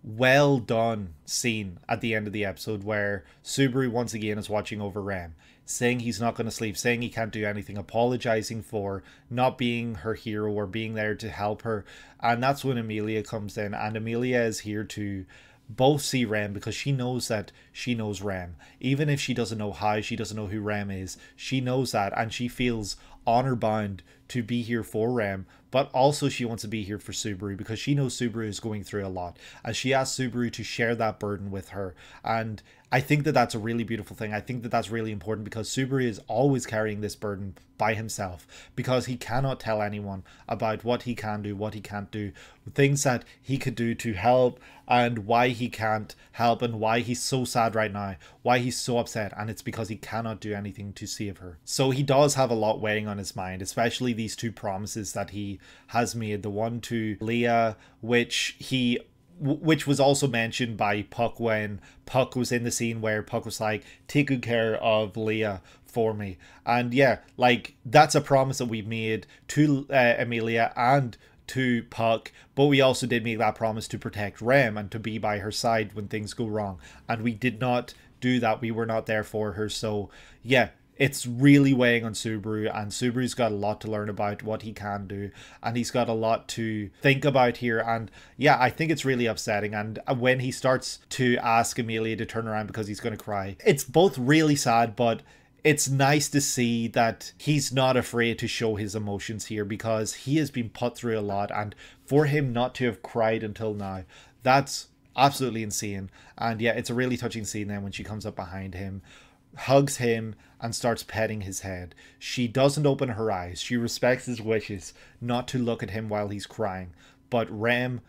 well done scene at the end of the episode where Subaru once again is watching over Rem, saying he's not going to sleep, saying he can't do anything, apologizing for not being her hero or being there to help her. And that's when Emilia comes in, and Emilia is here to both see Rem because she knows that she knows Rem. Even if she doesn't know how, she doesn't know who Rem is, she knows that, and she feels honor bound to be here for Rem, but also she wants to be here for Subaru because she knows Subaru is going through a lot, and she asks Subaru to share that burden with her. And I think that that's a really beautiful thing. I think that that's really important because Subaru is always carrying this burden by himself because he cannot tell anyone about what he can do, what he can't do, things that he could do to help, and why he can't help, and why he's so sad right now, why he's so upset, and it's because he cannot do anything to save her. So he does have a lot weighing on his mind, especially these two promises that he has made. The one to Leah, which was also mentioned by Puck when Puck was in the scene where Puck was like, take good care of Leah for me. And yeah, like, that's a promise that we've made to Emilia and to Puck, but we also did make that promise to protect Rem and to be by her side when things go wrong, and we did not do that. We were not there for her. So yeah, it's really weighing on Subaru, and Subaru's got a lot to learn about what he can do, and he's got a lot to think about here. And yeah, I think it's really upsetting. And when he starts to ask Emilia to turn around because he's going to cry, it's both really sad, but it's nice to see that he's not afraid to show his emotions here because he has been put through a lot, and for him not to have cried until now, that's absolutely insane. And yeah, it's a really touching scene then when she comes up behind him, hugs him, and starts petting his head. She doesn't open her eyes. She respects his wishes not to look at him while he's crying. But Rem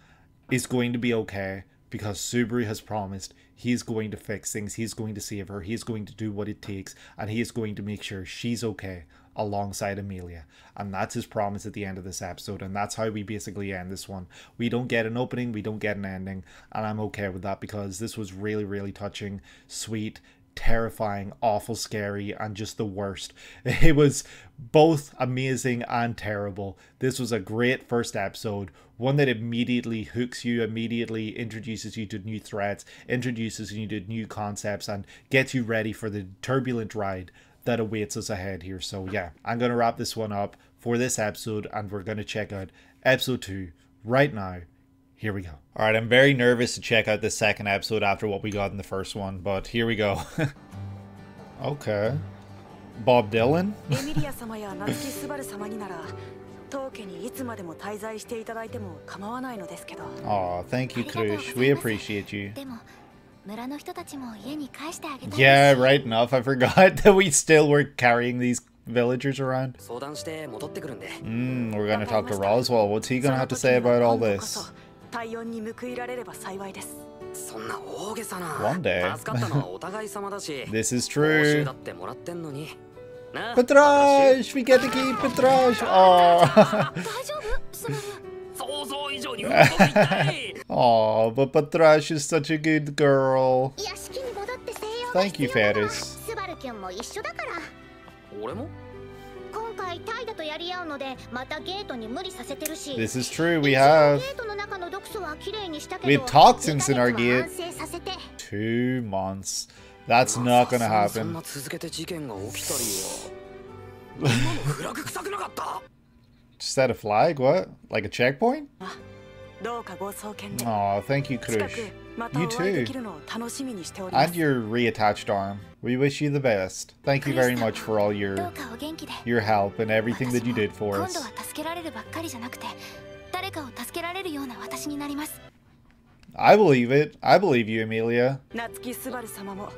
is going to be okay because Subaru has promised he's going to fix things. He's going to save her. He's going to do what it takes, and he is going to make sure she's okay alongside Emilia. And that's his promise at the end of this episode, and that's how we basically end this one. We don't get an opening, we don't get an ending, and I'm okay with that because this was really, really touching, sweet, terrifying, awful scary, and just the worst. It was both amazing and terrible. This was a great first episode, one that immediately hooks you, immediately introduces you to new threats, introduces you to new concepts, and gets you ready for the turbulent ride that awaits us ahead here. So yeah, I'm going to wrap this one up for this episode, and we're going to check out episode 2 right now. Here we go. All right, I'm very nervous to check out the second episode after what we got in the first one, but here we go. Okay. Bob Dylan? Emilia 様や夏木スバル様になら当家にいつまでも滞在していただいても構わないのですけど。 Aw, thank you, Krush. We appreciate you. でも村の人たちも家に返してあげたいです。 Yeah, right enough. I forgot that we still were carrying these villagers around. 相談して戻ってくるんで。We're gonna talk to Roswell. What's he gonna have to say about all this? 対応に報いられれば幸いです。そんな大げさな。 One day. 助かったのはお互い様だし。 This is 報酬 true. だってもらってんのに。なあ。 Petrash! We get to keep Petrash! Aw. 大丈夫？スバル。想像以上にうまくいったい。 Aw, but Petrash is such a good girl. 屋敷に戻って静養が Thank 必 you, 要なの。 Ferris. スバル君も一緒だから。俺も？今回タイダとやり合うのでまたゲートに無理させてるし。 This is true. We have ゲートの中の毒素は綺麗にしたけど。 we have toxins in our 2ヶ月は gate. 安静させて。 2 months. That's not gonna そん happen. な続けて事件が起きたりは。今のフラグ臭くなかった？ Just set a flag? What? Like a checkpoint? どうかご送検で。 Aw, thank you, 近く Krush. また You お会いで too. きるのを楽しみにしておりま And す。 your reattached arm. We wish you the best. Thank you very much for all ど your うかお元気で。 help and everything that you did for 今度 us. は助けられるばっかりじゃなくて、誰かを助けられるような私になります。 I believe it. I believe you, Emilia. 夏木スバル様も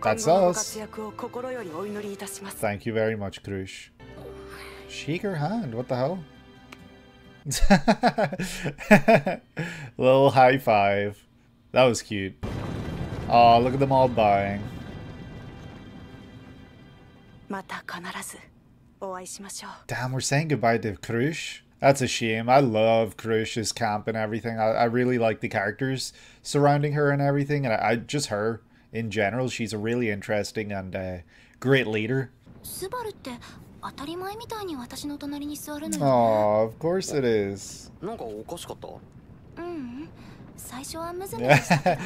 That's 今後のご us. 活躍を心よりお祈りいたします。 Thank you very much, Krush. Shake her hand. What the hell? Little high five. That was cute. Oh, look at them all buying. また必ずお会いしましょう。 Damn, we're saying goodbye to Krush. That's a shame. I love Krush's camp and everything. I really like the characters surrounding her and everything. And I just her in general. She's a really interesting and great leader. スバルって当たり前みたいに私の隣に座るのよ。 Oh, of course it is. なんかおかしかった？うん。最初はムズムズしたけど。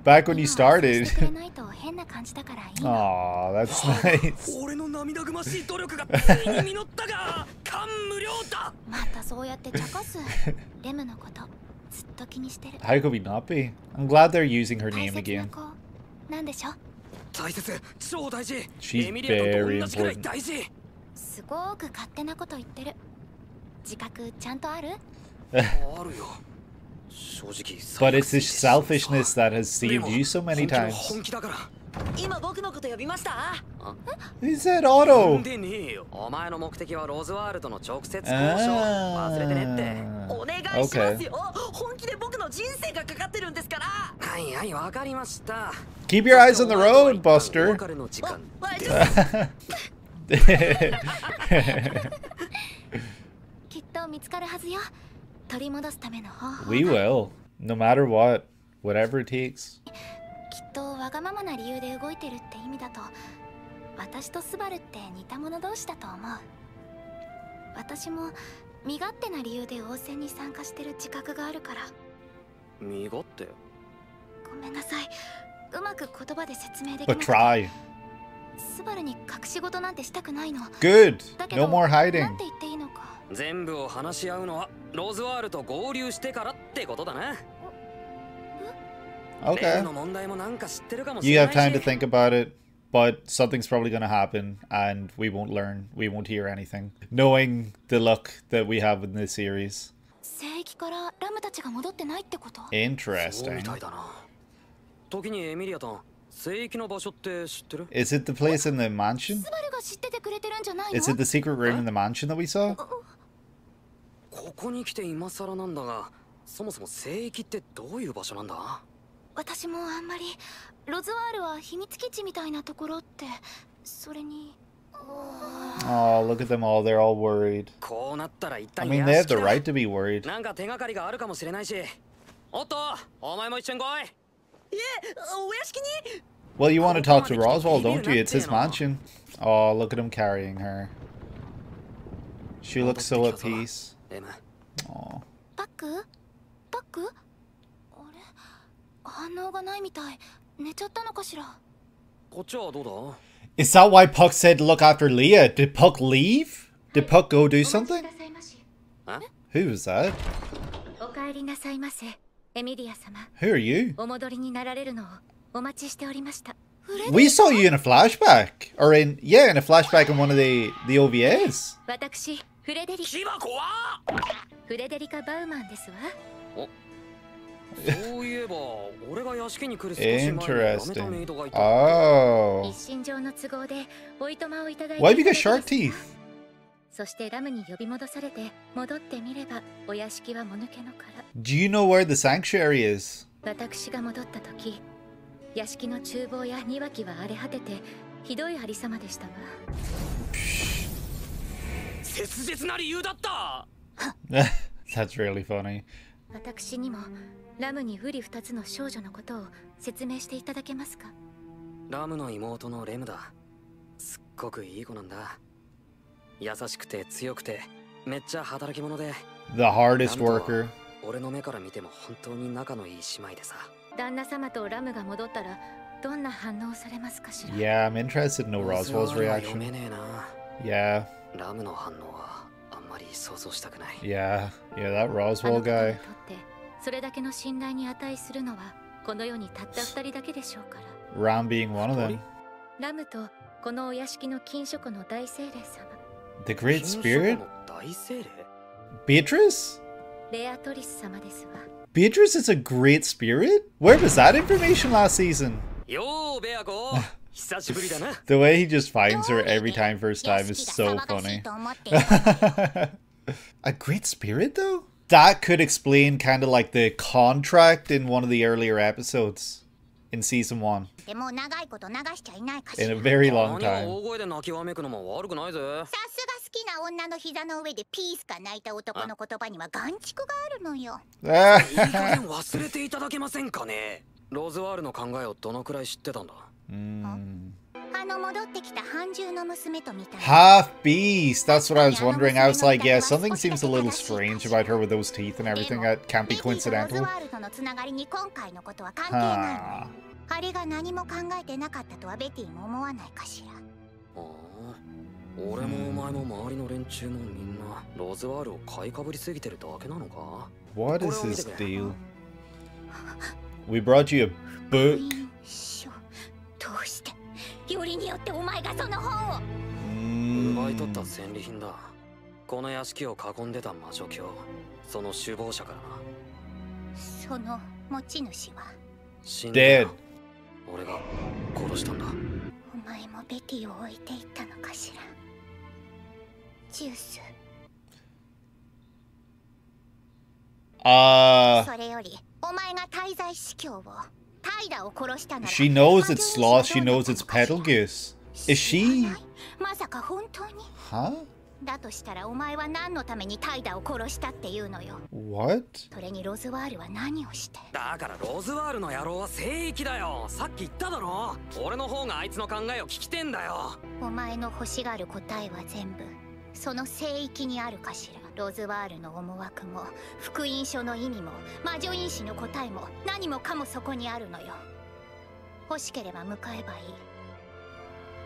Back when you 今はそうして started. くれないと変な感じだからいいの。 Aw, that's nice. 俺の涙ぐましい努力がついに実ったが感無量だ。またそうやって茶化す。レムのことずっと気にしてる。 How could we not be? I'm glad they're using her 大 name 切な again. 子なんでしょ。大切、超大事。 She's エミリアと同 very じくらい important. 大事。すごく勝手なこと言ってる。自覚ちゃんとある？あるよ。正直。 But it's this selfishness that has saved you so many でも times. 本気だから。今僕のこと呼びました？ He said 呼 Otto. んでねえよ。お前の目的はローズワールドの直接交渉。忘れてねって。 お願いしますよ。本気で僕の人生がかかってるんですから。はいはい、わかりました。 Keep your eyes on the road, お Buster. 別れの時間。きっと見つかるはずよ。取り戻すための方法。 We will. No matter what. Whatever it takes. きっとわがままな理由で動いてるって意味だと、私とスバルって似た者同士だと思う。私も身勝手な理由で応戦に参加してる自覚があるから。身勝手？ごめんなさい。うまく言葉で説明でき But なくて。 try. スバルに隠し事なんてしたくないの。 Good. だけど No more なん hiding. て言っていいのか。全部を話し合うのはローズワールド合流してからってことだな。例 Okay. の問題もなんか知ってるかもし You れ have ない time to し。 think about it. But something's probably going to happen and we won't learn. We won't hear anything. Knowing the luck that we have in this series. 聖域からラムたちが戻ってないってこと？そうみ Interesting. たいだな。時にエミリアと聖域の場所って知ってる？ Is it the place in the mansion? スバルが知っててくれてるんじゃないの？ Is it the secret room in the mansion that we saw? ここに来て今更なんだが、そもそも聖域ってどういう場所なんだ？私もあんまりロズワールは秘密基地みたいなところって、それに Oh, look at them all. They're all worried. こうなったら一 I 旦 mean, 屋 they have 敷 the だ。 right to be worried. なんか手がかりがあるかもしれないし。おっと、お前も一緒に来い。いえ、お屋敷に。Well, you want to talk to Roswell, don't you? It's his mansion. Oh, look at him carrying her. She looks so at peace. Oh. バック？バック？あれ？反応がないみたい。寝ちゃったのかしら。こっちはどうだ？ Is that why Puck said look after Leah? Did Puck leave? Did Puck go do something? Who was that? お帰りなさいませ、エミリア様。 Who are you? お戻りになられるのをお待ちしておりました。 We saw you in a flashback. Or in a flashback in one of the OVAs. 私、フレデリカ・バウマンですわ。そういえば、俺が屋敷に来る少し前に辞めたメイドがいた。Oh. 一身上の都合でおいとまをいただいて。 Why have you got shark teeth? そしてラムに呼び戻されて戻ってみればお屋敷はもぬけの殻。 Do you know where the sanctuary is? 私が戻った時、屋敷の厨房や庭木は荒れ果ててひどいありさまでしたわ。切実な理由だった。That's really funny. 私にもラムにうり二つの少女のことを説明していただけますか？ラムの妹のレムだ。すっごくいい子なんだ。優しくて強くてめっちゃ働き者で。The hardest worker. 俺の目から見ても本当に仲のいい姉妹でさ。旦那様とラムが戻ったらどんな反応をされますかしら？ Yeah, I'm interested to know Roswell's reaction. Yeah. ラムの反応はあんまり想像したくない。Yeah, that Roswell guy. それだけの信頼に値するのはこの世にたった二人だけでしょうから。 Ram being one of them. ラムとこのお屋敷の禁書庫の大精霊様。 The Great Spirit? Beatrice? レアトリス様ですわ。 Beatrice is a great spirit? Where was that information last season? よーベアコ。久しぶりだな。 The way he just finds her every time first time is so funny. A great spirit though? That could explain kind of like the contract in one of the earlier episodes in season 1. In a very long time. 大声で泣きわめくのも悪くないぜ。さすが好きな女の膝の上でピースか泣いた男の言葉には眼蓄があるのよ。いい加減忘れていただけませんかね。ロズワールの考えをどのくらい知ってたんだ。戻ってきた半獣の娘と見た。 Half beast. That's what I was wondering. I was like, yeah, something seems a little strange about her with those teeth and everything. That can't be coincidental. あれが何も考えてなかったとはベティも思わないかしら。俺もお前も周りの連中もみんなロズワールを買いかぶりすぎてるだけなのか？ What is his deal? We brought you a book. どうしてよりによってお前がその本を奪い取った戦利品だ。この屋敷を囲んでた魔女教、その首謀者からな。その持ち主はDead. 俺が殺したんだ。お前もベティを置いていったのかしら。ジュース。それよりお前が滞在司教をタイダを殺したなら。 She knows it's sloth. She knows it's Petalgoose. Is she? まさか本当に？ Huh? だとしたらお前は何のためにタイダを殺したっていうのよ。 What? それにロズワールは何をして？だからロズワールの野郎は聖域だよ。さっき言っただろ。俺の方があいつの考えを聞きてんだよ。お前の欲しがる答えは全部その聖域にあるかしら。ロズワールの思惑も福音書の意味も魔女因子の答えも何もかもそこにあるのよ。欲しければ向かえばいい。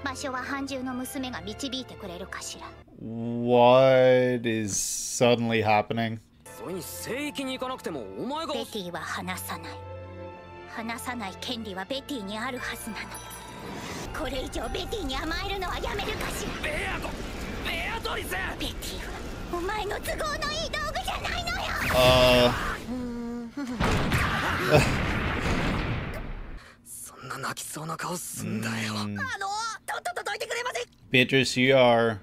場所は半獣の娘が導いてくれるかしら。 What is suddenly happening? それに聖域に行かなくてもお前が。ベティは話さない。話さない権利はベティにあるはずなのよ。これ以上ベティに甘えるのはやめるかしら。ベアトリス。ベティはお前の都合のいい道具じゃないのよ。そんな泣きそうな顔すんだよ。とっととどいてくれません。 Beatrice, you are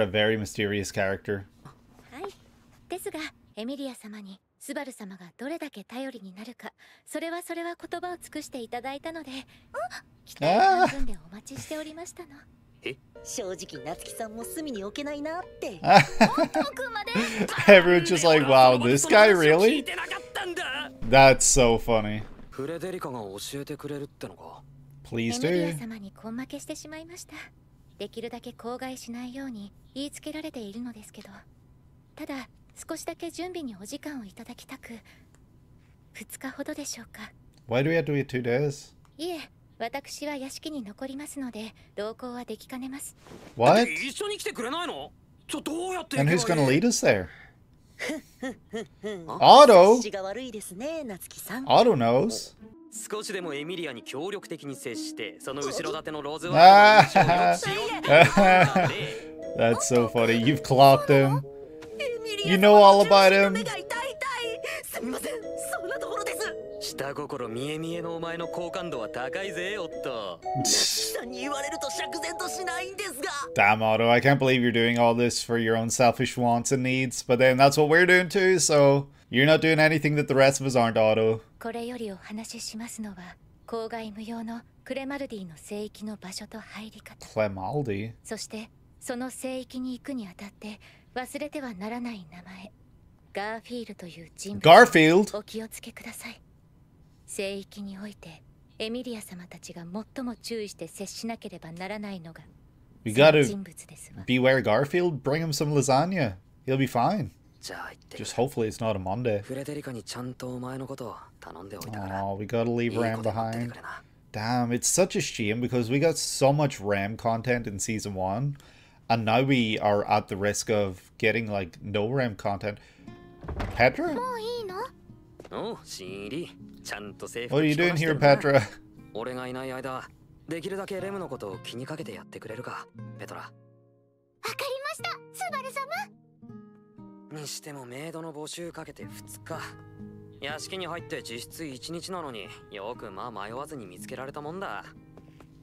a very mysterious character. はい。ですが、エミリア様にスバル様がどれだけ頼りになるか、それは言葉を尽くしていただいたので、期待半分でお待ちしておりましたの。正直夏希さんも隅に置けないなって。Everyone's just like, wow, this guy really? That's so funny. フレデリカが教えてくれるってのか。Please エミリア do. 様に根負けしてしまいました。できるだけ口外しないように言いつけられているのですけど、ただ少しだけ準備にお時間をいただきたく、2日ほどでしょうか。 Why do we have to wait 2 days? いえ、私は屋敷に残りますので同行はできかねます。 What? 一緒に来てくれないの？どうやって And who's gonna lead us there? 察 Otto? しが悪いですね、夏希さん。 Otto knows. 少しでもエミリアに協力的に接して、その後ろ盾のローズワークの印象を良くしようって。 That's so funny. You've clocked him. You know all about him. すみません、そんなところです。下心見え見えのお前の好感度は高いぜ、おっと。夏希さんに言われると釈然としないんですが。Damn, Otto, I can't believe you're doing all this for your own selfish wants and needs, but then that's what we're doing too, so you're not doing anything that the rest of us aren't, Otto. これよりお話ししますのは、郊外無用のクレマルディの聖域の場所と入り方。Clemaldi? そしてその聖域に行くにあたって忘れてはならない名前、ガーフィールという人物。 Garfield? お気をつけください。聖域においてエミリア様たちが最も注意して接しなければならないのが We その gotta 人物ですわ。 beware Garfield. Bring him some lasagna. He'll be fine. じゃあ言って。 Just hopefully it's not a Monday. フレデリカにちゃんとお前のことを頼んでおいたから。 Oh, we gotta い leave い Ram こと待ってて behind. くれな。 Damn, it's such a shame because we got so much RAM content in season 1, and now we are at the risk of getting like no RAM content. Petra? もういいの？おう、シリ。ちゃんと制服 What are you 着こ doing なして here, るな。 Petra? 俺がいない間、できるだけレムのことを気にかけてやってくれるか、ペトラ。わかりました、スバル様。にしてもメイドの募集かけて2日。屋敷に入って実質1日なのによくまあ迷わずに見つけられたもんだ。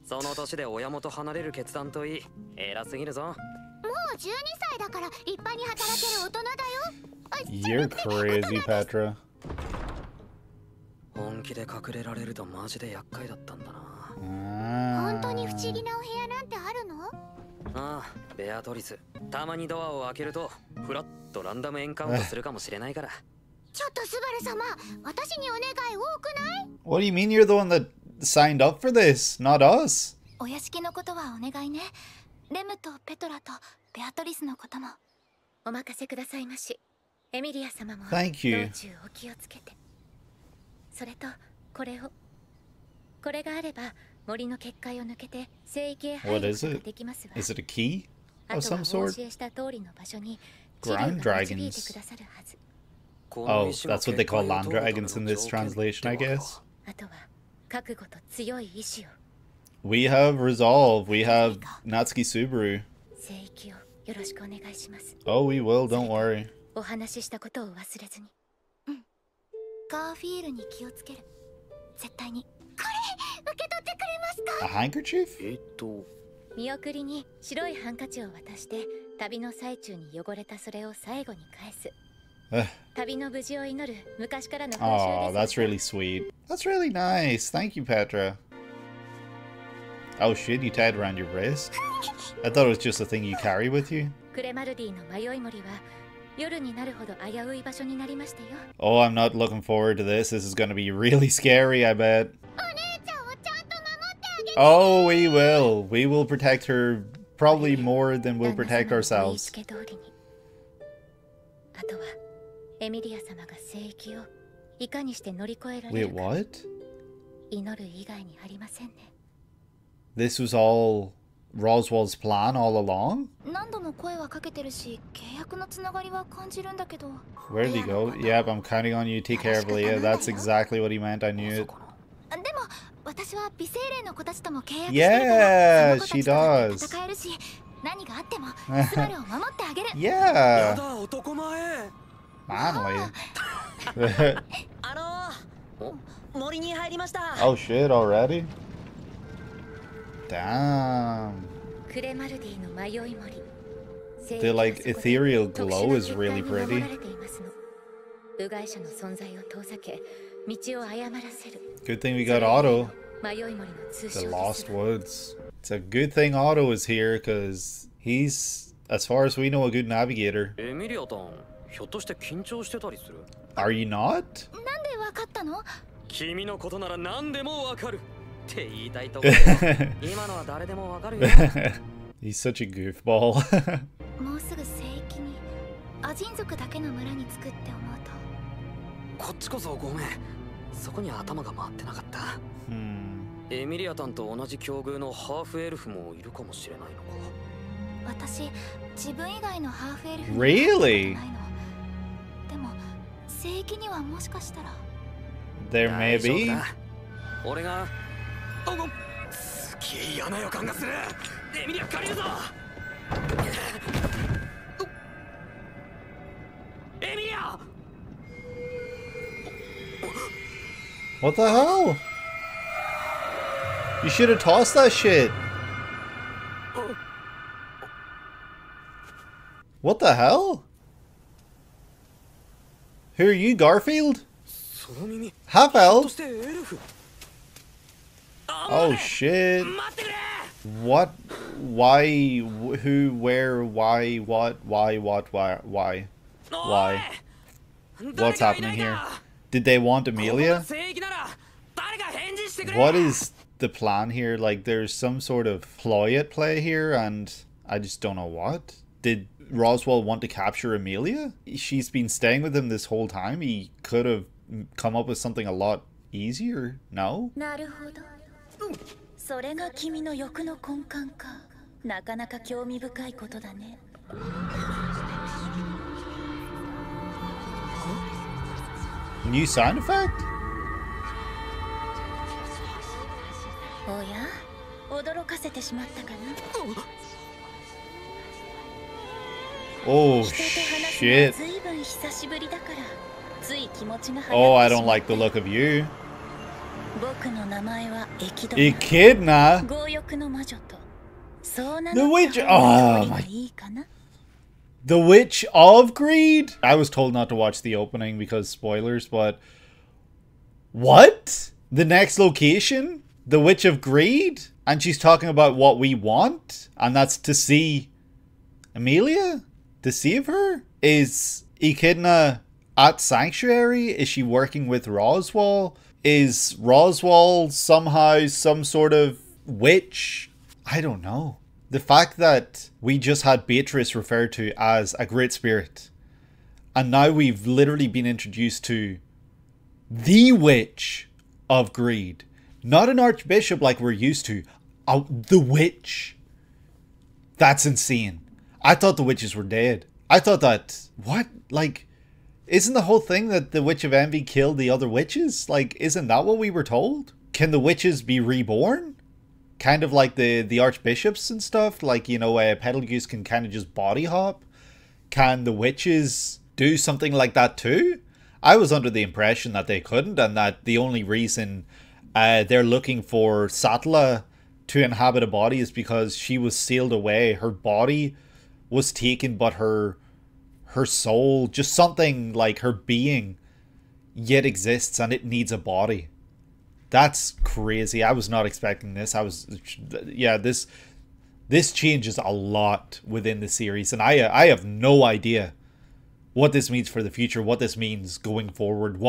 その年で親元離れる決断といい、偉すぎるぞ。もう12歳だから立派に働ける大人だよ。 You're crazy, Petra. 本気で隠れられるとマジで厄介だったんだな。本当に不思議なお部屋なんてあるの？ああ、ベアトリス。たまにドアを開けるとフラッとランダムエンカウントするかもしれないから。ちょっとスバル様、私にお願い多くない？ What do you mean you're the one that signed up for this, not us? お屋敷のことはお願いね。レムとペトラとベアトリスのこともお任せくださいまし。エミリア様も Thank you. 道中お気をつけて。それとこれを。これがあれば森の結界を抜けて聖域へ入 What る is ことが it? できますわ。 Is it a key あ of とは some お sort? 教えした通りの場所に Ground ジレルが導いて dragons. くださるはず。 Oh, that's what they call land dragons in this translation, I guess. あとは覚悟と強い意志を。 We have resolve. We have Natsuki Subaru. 聖域をよろしくお願いします。 Oh, we will. Don't worry. お話ししたことを忘れずに。うん。ガーフィールに気をつける。絶対に。これ受け取ってくれますか？ A handkerchief? 見送りに白いハンカチを渡して旅の最中に汚れたそれを最後に返す。旅の無事を祈る昔からの風習 Oh, です。 that's really sweet. That's really nice. Thank you, Petra. Oh shit, you tied around your wrist? I thought it was just a thing you carry with you. クレマルディの迷い森は夜になるほど危うい場所になりましたよ。 Oh, I'm not looking forward to this. This is going to be really scary, I bet. お姉ちゃんをちゃんと守ってあげて。 Oh, we will. We will protect her probably more than we'll protect 旦那様の ourselves. 言いつけ通りに。あとはエミリア様が聖域をいかにして乗り越えられ Wait, るか what? 祈る以外にありませんね。 This was all Roswell's plan all along? 何度も声はかけてるし、契約のつながりは感じるんだけど。 Where did he go? Yep, I'm counting on you. Take care of Leah. That's exactly what he meant. I knew it. でも私は美精霊の子たちとも契約してるから、 Yeah, その子た she ちとだって does. 戦えるし、何があってもスバルを守ってあげる。 Yeah, だ、男前。 finally. 森に入りました。 Oh shit, already? Damn. クレマルディの迷い森。 The like ethereal glow is really pretty. 部外者の存在を遠ざけ、道を誤らせる。 Good thing we got Otto. 迷い森の通 The 称 Lost Woods. It's a good thing Otto is here because he's, as far as we know, a good navigator. エミリアタン、ひょっとして緊張してたりする？ Are you not? なんでわかったの？君のことなら何でもわかる。って言いたいところよ。今のは誰でもわかるよ。He's such a goofball. もうすぐ聖域にアジン族だけの村に着くって思うと、こっちこそごめん。そこに頭が回ってなかった。エミリアタンと同じ境遇のハーフエルフもいるかもしれないのか。私自分以外のハーフエルフに Really? ないの。でも聖域にはもしかしたら There may be. 俺がすげえ嫌な予感がする。エミリア借りるぞ。エミリア What the hell? You should have tossed that shit. What the hell? Who are you, Garfield? Half elf? Oh shit. What? Why? Who? Where? Why? What? Why? What? Why? Why? Why? What's happening here? Did they want Emilia? What is the plan here? Like, there's some sort of ploy at play here, and I just don't know what. Did Roswell want to capture Emilia? She's been staying with him this whole time. He could have come up with something a lot easier. No? なるほど。それが君の欲の根幹か。なかなか興味深いことだね。New sound effect? おや、驚かせてしまったかな。Oh 人と話すのは shit. ずいぶん久しぶりだから、つい気持ちが入ってしまった。 Oh, I don't like the look of you. 僕の名前はエキドナ。 Echidna? 強欲の魔女と。そうな The の witch. か。 Oh い my. いかな。 The Witch of Greed? I was told not to watch the opening because spoilers, but what? The next location? The Witch of Greed? And she's talking about what we want? And that's to see Emilia? Deceive her? Is Echidna at Sanctuary? Is she working with Roswell? Is Roswell somehow some sort of witch? I don't know. The fact that we just had Beatrice referred to as a great spirit, and now we've literally been introduced to the Witch of Greed. Not an archbishop like we're used to. The witch. That's insane. I thought the witches were dead. I thought that... What? Like, isn't the whole thing that the Witch of Envy killed the other witches? Like, isn't that what we were told? Can the witches be reborn? Kind of like the archbishops and stuff? Like, you know, Betelgeuse can kind of just body hop? Can the witches do something like that too? I was under the impression that they couldn't, and that the only reason they're looking for Satla to inhabit a body is because she was sealed away. Her body was taken, but her soul, just something like her being, yet exists, and it needs a body. That's crazy. I was not expecting this. Yeah, this changes a lot within the series, and I have no idea what this means for the future, what this means going forward,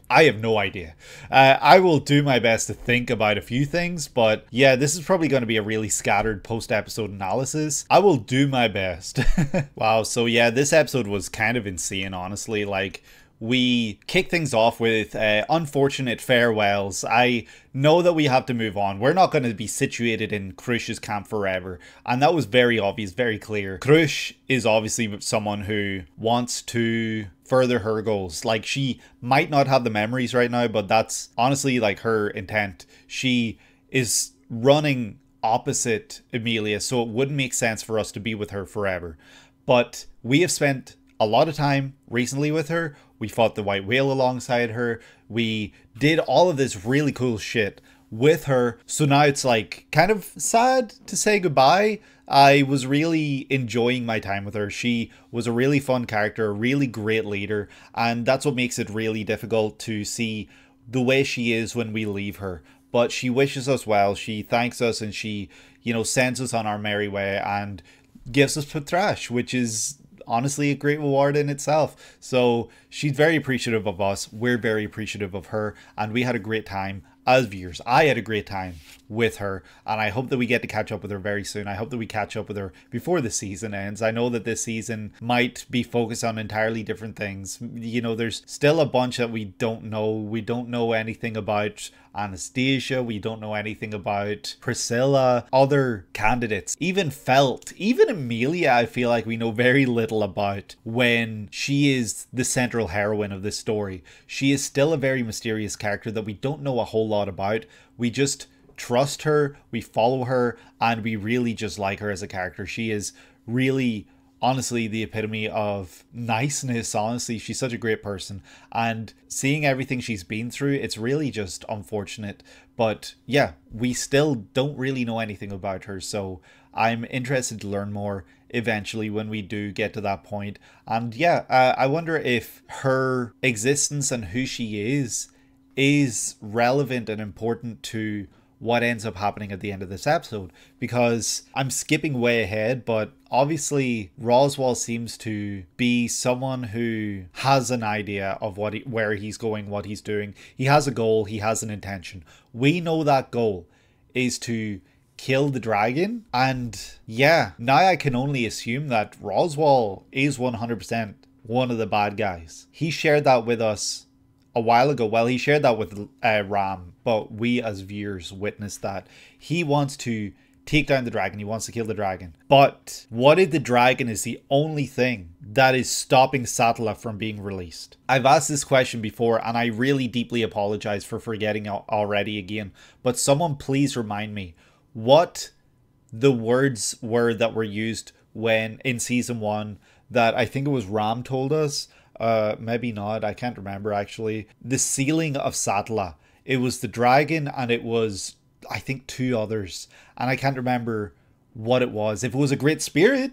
I have no idea. I will do my best to think about a few things, but yeah, this is probably going to be a really scattered post-episode analysis. I will do my best. Wow, so yeah, this episode was kind of insane, honestly. Like, we kick things off with unfortunate farewells. I know that we have to move on. We're not going to be situated in Krush's camp forever. And that was very obvious, very clear. Krush is obviously someone who wants to further her goals. Like, she might not have the memories right now, but that's honestly like her intent. She is running opposite Emilia, so it wouldn't make sense for us to be with her forever. But we have spent a lot of time recently with her. We fought the White Whale alongside her. We did all of this really cool shit with her. So now it's like kind of sad to say goodbye. I was really enjoying my time with her. She was a really fun character, a really great leader. And that's what makes it really difficult to see the way she is when we leave her. But she wishes us well. She thanks us, and she, you know, sends us on our merry way and gives us Patrash, which is honestly a great reward in itself. So she's very appreciative of us, we're very appreciative of her, and we had a great time. as viewers, I had a great time with her, and I hope that we get to catch up with her very soon. I hope that we catch up with her before the season ends. I know that this season might be focused on entirely different things. You know, there's still a bunch that we don't know. We don't know anything about Anastasia, we don't know anything about Priscilla, other candidates, even Emilia, I feel like we know very little about when she is the central heroine of this story. She is still a very mysterious character that we don't know a whole lot about. We just trust her, we follow her, and we really just like her as a character. She is really, honestly, the epitome of niceness. Honestly, she's such a great person, and seeing everything she's been through, it's really just unfortunate. But yeah, we still don't really know anything about her, so I'm interested to learn more eventually when we do get to that point. And yeah, I wonder if her existence and who she is relevant and important to what ends up happening at the end of this episode, because I'm skipping way ahead, but obviously Roswaal seems to be someone who has an idea of where he's going, what he's doing. He has a goal, he has an intention. We know that goal is to kill the dragon, and yeah, now I can only assume that Roswaal is 100% one of the bad guys. He shared that with us a while ago. Well, he shared that with Ram, but we as viewers witnessed that. He wants to take down the dragon. He wants to kill the dragon. But what if the dragon is the only thing that is stopping Satala from being released? I've asked this question before, and I really deeply apologize for forgetting already again. But someone please remind me what the words were that were used when in season 1 that I think it was Ram told us. Maybe not, I can't remember actually. The sealing of Satala. It was the dragon, and it was, I think, 2 others, and I can't remember what it was. If it was a great spirit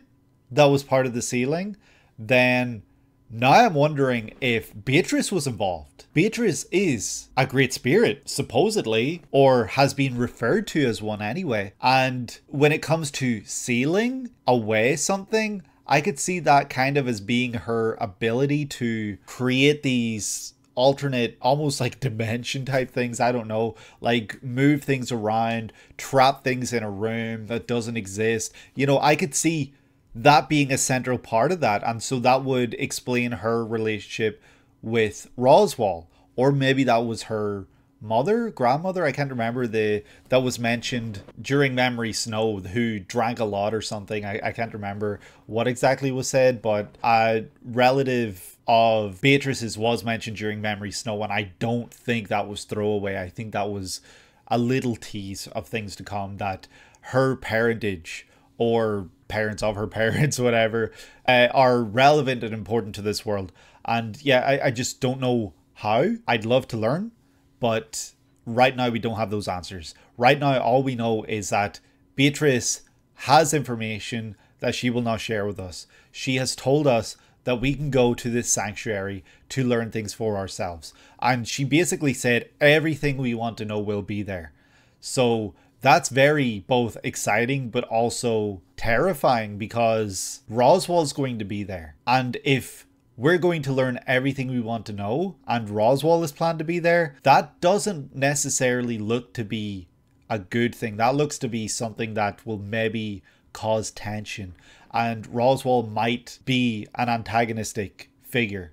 that was part of the sealing, then now I'm wondering if Beatrice was involved. Beatrice is a great spirit, supposedly, or has been referred to as one anyway. And when it comes to sealing away something, I could see that kind of as being her ability to create these alternate, almost like dimension type things. I don't know, like move things around, trap things in a room that doesn't exist. You know, I could see that being a central part of that. And so that would explain her relationship with Roswaal. Or maybe that was her grandmother, I can't remember, that was mentioned during Memory Snow, who drank a lot or something. I can't remember what exactly was said, but a relative of Beatrice's was mentioned during Memory Snow, and I don't think that was throwaway. I think that was a little tease of things to come, that her parentage, or parents of her parents, whatever, are relevant and important to this world. And yeah, I just don't know how. I'd love to learn, but right now we don't have those answers. Right now all we know is that Beatrice has information that she will not share with us. She has told us that we can go to this sanctuary to learn things for ourselves. And she basically said everything we want to know will be there. So that's very both exciting but also terrifying, because Roswaal's going to be there. And if we're going to learn everything we want to know and Roswaal is planned to be there, that doesn't necessarily look to be a good thing. That looks to be something that will maybe cause tension, and Roswaal might be an antagonistic figure,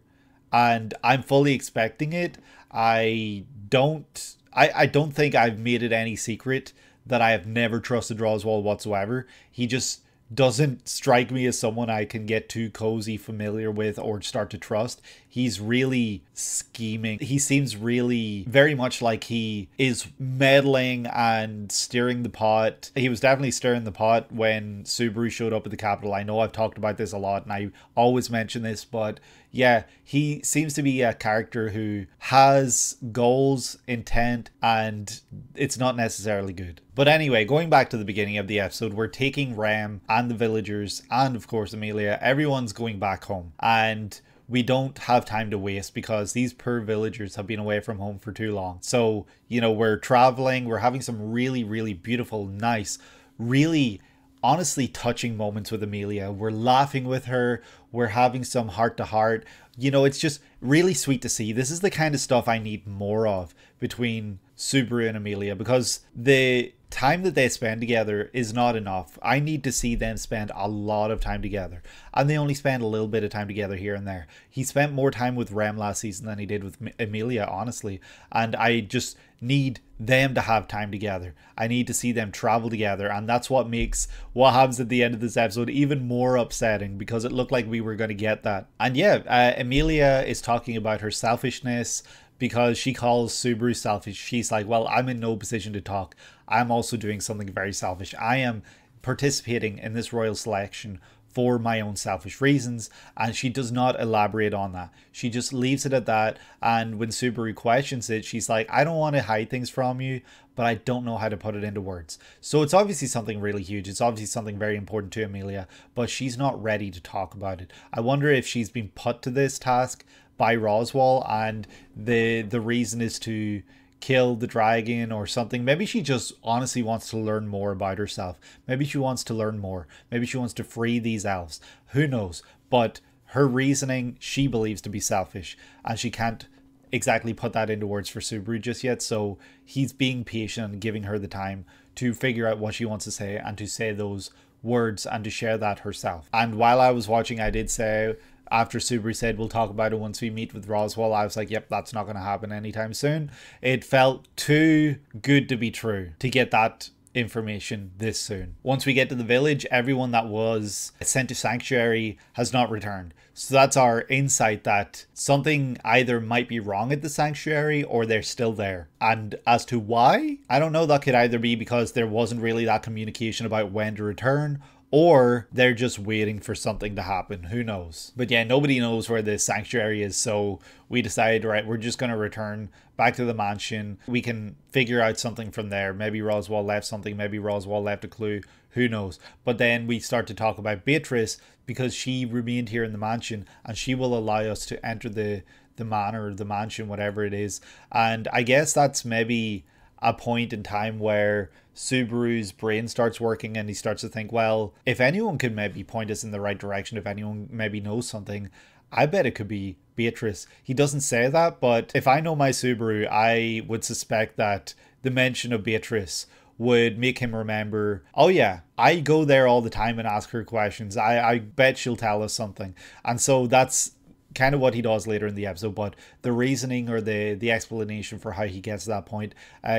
and I'm fully expecting it. I don't think I've made it any secret that I have never trusted Roswaal whatsoever. He just doesn't strike me as someone I can get too cozy familiar with or start to trust. He's really scheming. He seems really very much like he is meddling and stirring the pot. He was definitely stirring the pot when Subaru showed up at the Capitol. I know I've talked about this a lot and I always mention this, but yeah, he seems to be a character who has goals, intent, and it's not necessarily good. But anyway, going back to the beginning of the episode, we're taking Rem and the villagers and of course Emilia. Everyone's going back home, and we don't have time to waste because these poor villagers have been away from home for too long. So, you know, we're traveling, we're having some really, really beautiful, nice, really honestly touching moments with Emilia. We're laughing with her. We're having some heart to heart. You know, it's just really sweet to see. This is the kind of stuff I need more of between Subaru and Emilia, because the time that they spend together is not enough. I need to see them spend a lot of time together, and they only spend a little bit of time together here and there. He spent more time with Rem last season than he did with Emilia, honestly, and I just need them to have time together. I need to see them travel together, and that's what makes what happens at the end of this episode even more upsetting, because it looked like we were going to get that. And yeah, Emilia is talking about her selfishness, because she calls Subaru selfish. She's like, well, I'm in no position to talk. I'm also doing something very selfish. I am participating in this royal selection for my own selfish reasons, and she does not elaborate on that. She just leaves it at that, and when Subaru questions it, she's like, I don't want to hide things from you, but I don't know how to put it into words. So it's obviously something really huge. It's obviously something very important to Emilia, but she's not ready to talk about it. I wonder if she's been put to this task by Roswaal, and the reason is to kill the dragon or something. Maybe she just honestly wants to learn more about herself. Maybe she wants to learn more. Maybe she wants to free these elves. Who knows? But her reasoning, she believes to be selfish, and she can't exactly put that into words for Subaru just yet. So he's being patient and giving her the time to figure out what she wants to say, and to say those words, and to share that herself. And while I was watching, I did say, after Subaru said we'll talk about it once we meet with Roswaal, I was like, yep, that's not going to happen anytime soon. It felt too good to be true to get that information this soon. Once we get to the village, everyone that was sent to Sanctuary has not returned. So that's our insight that something either might be wrong at the Sanctuary, or they're still there. And as to why, I don't know. That could either be because there wasn't really that communication about when to return, or they're just waiting for something to happen. Who knows? But yeah, nobody knows where the Sanctuary is, so we decided, right, we're just going to return back to the mansion. We can figure out something from there. Maybe Roswaal left something, maybe Roswaal left a clue, who knows? But then we start to talk about Beatrice, because she remained here in the mansion, and she will allow us to enter the manor, the mansion, whatever it is. And I guess that's maybe a point in time where Subaru's brain starts working, and he starts to think, well, if anyone could maybe point us in the right direction, if anyone maybe knows something, I bet it could be Beatrice. He doesn't say that, but if I know my Subaru, I would suspect that the mention of Beatrice would make him remember, oh yeah, I go there all the time and ask her questions. I bet she'll tell us something. And so that's kind of what he does later in the episode, but the reasoning or the explanation for how he gets to that point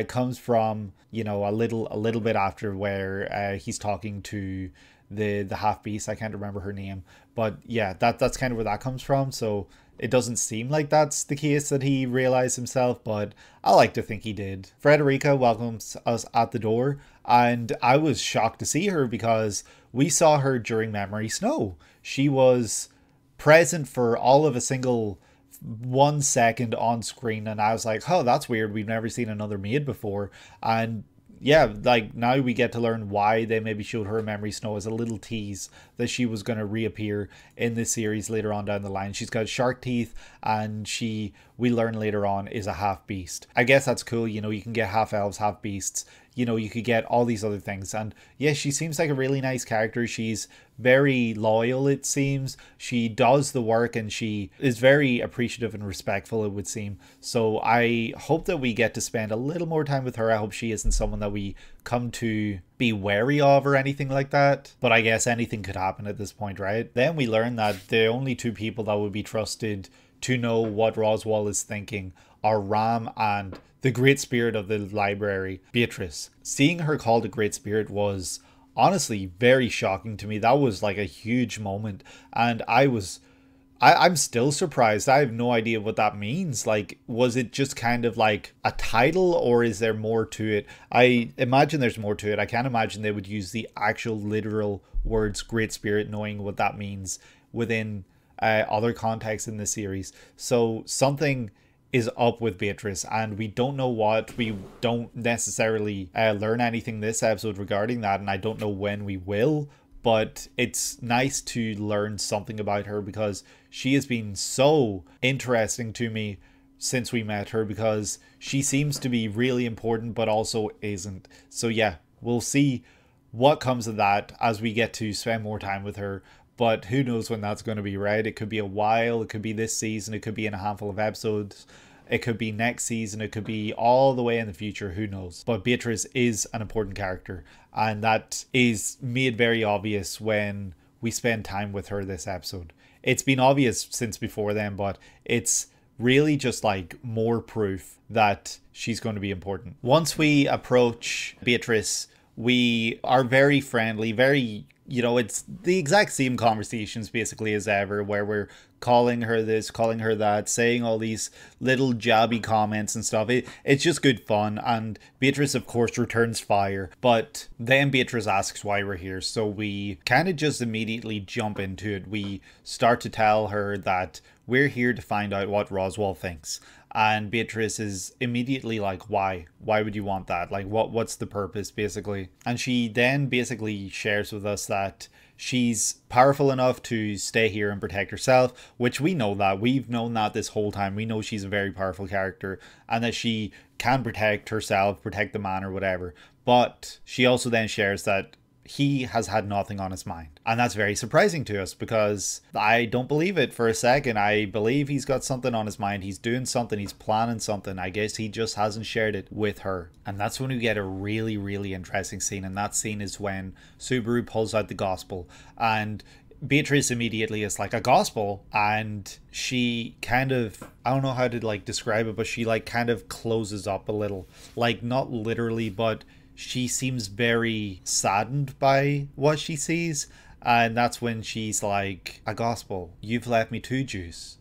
comes from, you know, a little bit after, where he's talking to the half beast. I can't remember her name, but yeah, that's kind of where that comes from. So it doesn't seem like that's the case that he realized himself, but I like to think he did. Frederica welcomes us at the door, and I was shocked to see her, because we saw her during Memory Snow. She was present for all of a single 1 second on screen, and I was like, oh, that's weird, we've never seen another maid before. And yeah, like now we get to learn why they maybe showed her Memory Snow as a little tease that she was going to reappear in this series later on down the line. She's got shark teeth, and we learn later on, is a half beast. I guess that's cool, you know, you can get half elves, half beasts, you know, you could get all these other things. And yeah, she seems like a really nice character. She's very loyal, it seems. She does the work, and she is very appreciative and respectful, it would seem. So I hope that we get to spend a little more time with her. I hope she isn't someone that we come to be wary of or anything like that. But I guess anything could happen at this point, right? Then we learn that the only two people that would be trusted to know what Roswaal is thinking are Ram and the Great Spirit of the library, Beatrice. Seeing her called a Great Spirit was honestly very shocking to me. That was like a huge moment, and I'm still surprised. I have no idea what that means. Like, was it just kind of like a title, or is there more to it? I imagine there's more to it. I can't imagine they would use the actual literal words Great Spirit, knowing what that means within other contexts in the series. So something is up with Beatrice, and we don't know what. We don't necessarily learn anything this episode regarding that, and I don't know when we will. But it's nice to learn something about her, because she has been so interesting to me since we met her, because she seems to be really important but also isn't. So yeah, we'll see what comes of that as we get to spend more time with her. But who knows when that's going to be, right? It could be a while, it could be this season, it could be in a handful of episodes, it could be next season, it could be all the way in the future, who knows. But Beatrice is an important character, and that is made very obvious when we spend time with her this episode. It's been obvious since before then, but it's really just like more proof that she's going to be important. Once we approach Beatrice, we are very friendly, very, you know, it's the exact same conversations basically as ever, where we're calling her this, calling her that, saying all these little jabby comments and stuff. It's just good fun, and Beatrice of course returns fire, but then Beatrice asks why we're here, so we kind of just immediately jump into it. We start to tell her that we're here to find out what Roswaal thinks. And Beatrice is immediately like, why? Why would you want that? Like, what's the purpose, basically? And she then basically shares with us that she's powerful enough to stay here and protect herself, which we know that. We've known that this whole time. We know she's a very powerful character and that she can protect herself, protect the man or whatever. But she also then shares that he has had nothing on his mind. And that's very surprising to us, because I don't believe it for a second. I believe he's got something on his mind. He's doing something. He's planning something. I guess he just hasn't shared it with her. And that's when we get a really, really interesting scene. And that scene is when Subaru pulls out the gospel. And Beatrice immediately is like, a gospel? And she kind of, I don't know how to like describe it, but she like kind of closes up a little. Like, not literally, but she seems very saddened by what she sees. And that's when she's like, a gospel? You've left me two Jews.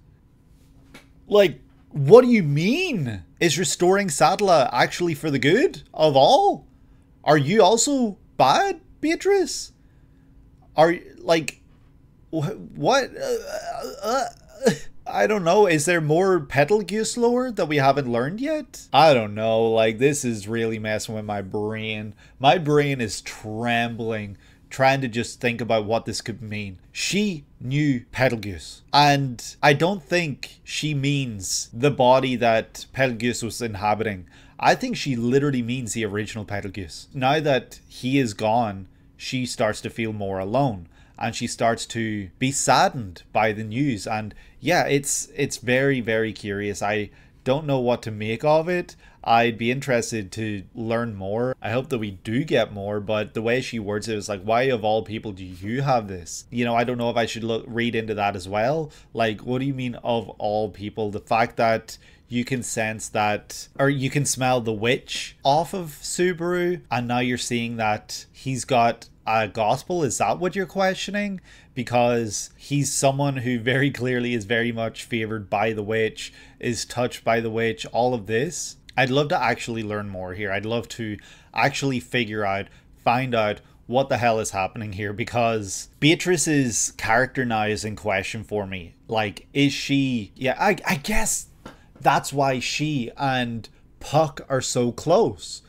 Like, what do you mean? Is restoring Sadla actually for the good of all? Are you also bad, Beatrice? Are, like, what? I don't know. Is there more Betelgeuse lore that we haven't learned yet? I don't know. Like, this is really messing with my brain. My brain is trembling, trying to just think about what this could mean. She knew Betelgeuse, and I don't think she means the body that Betelgeuse was inhabiting. I think she literally means the original Betelgeuse. Now that he is gone, she starts to feel more alone. And she starts to be saddened by the news. And yeah, it's very, very curious. I don't know what to make of it. I'd be interested to learn more. I hope that we do get more, but the way she words it is like, why of all people do you have this? You know, I don't know if I should read into that as well. Like, what do you mean of all people? The fact that you can sense that, or you can smell the witch off of Subaru, and now you're seeing that he's got a gospel. Is that what you're questioning? Because he's someone who very clearly is very much favored by the witch, is touched by the witch, all of this. I'd love to actually learn more here. I'd love to actually find out what the hell is happening here, because Beatrice's character now is in question for me. Like, is she, yeah, I guess that's why she and Puck are so close.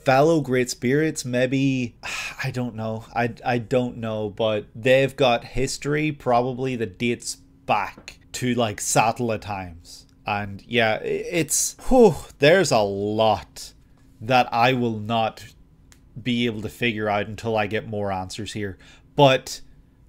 Fellow great spirits, maybe. I don't know. I don't know, but they've got history probably that dates back to like Satella times. And yeah, it's, there's a lot that I will not be able to figure out until I get more answers here. But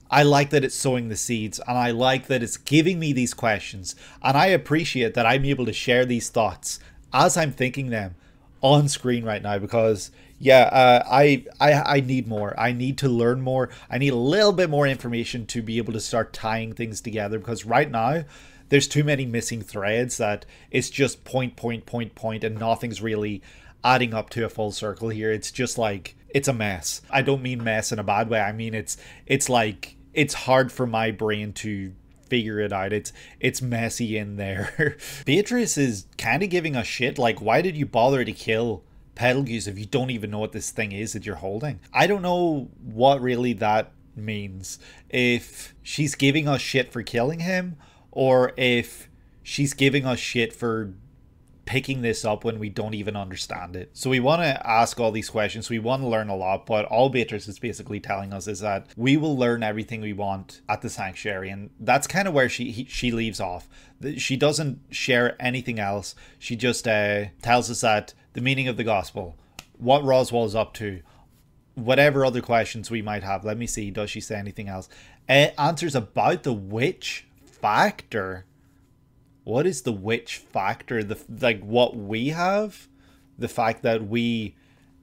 I like that it's sowing the seeds, and I like that it's giving me these questions, and I appreciate that I'm able to share these thoughts as I'm thinking them on screen right now, because yeah, I need more. I need to learn more. I need a little bit more information to be able to start tying things together, because right now there's too many missing threads that it's just point, and nothing's really adding up to a full circle here. It's just like, it's a mess. I don't mean mess in a bad way. I mean, it's like, it's hard for my brain to figure it out. It's messy in there. Beatrice is kind of giving us shit, like, why did you bother to kill Betelgeuse if you don't even know what this thing is that you're holding? I don't know what really that means. If she's giving us shit for killing him, or if she's giving us shit for picking this up when we don't even understand it. So we want to ask all these questions. We want to learn a lot, but all Beatrice is basically telling us is that we will learn everything we want at the sanctuary, and that's kind of where she leaves off. She doesn't share anything else. She just tells us that the meaning of the gospel, what Roswaal is up to, whatever other questions we might have. Let me see, does she say anything else? Answers about the witch factor. What is the witch factor? Like what we have? The fact that we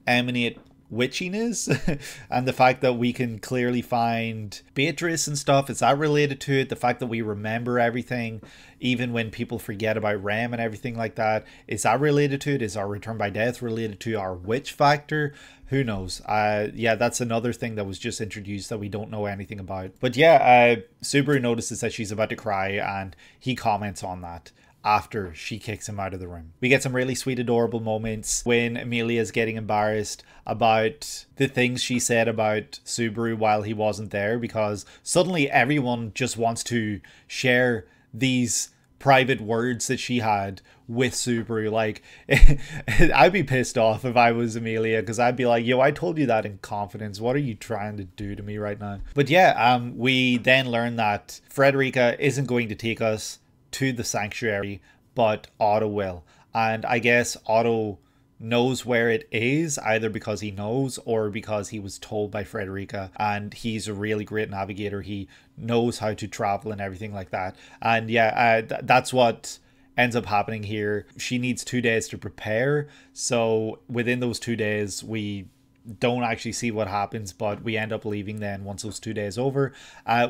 emanate witchiness and the fact that we can clearly find Beatrice and stuff, is that related to it? The fact that we remember everything even when people forget about Rem and everything like that, is that related to it? Is our return by death related to our witch factor? Who knows? Yeah, that's another thing that was just introduced that we don't know anything about. But yeah, Subaru notices that she's about to cry and he comments on that after she kicks him out of the room. We get some really sweet, adorable moments when Emilia is getting embarrassed about the things she said about Subaru while he wasn't there, because suddenly everyone just wants to share these private words that she had with Subaru. Like, I'd be pissed off if I was Emilia, because I'd be like, yo, I told you that in confidence. What are you trying to do to me right now? But yeah, we then learn that Frederica isn't going to take us to the sanctuary, but Otto will. And I guess Otto knows where it is, either because he knows or because he was told by Frederica, and he's a really great navigator. He knows how to travel and everything like that. And yeah, that's what ends up happening here. She needs 2 days to prepare, so within those 2 days we don't actually see what happens, but we end up leaving then once those 2 days over.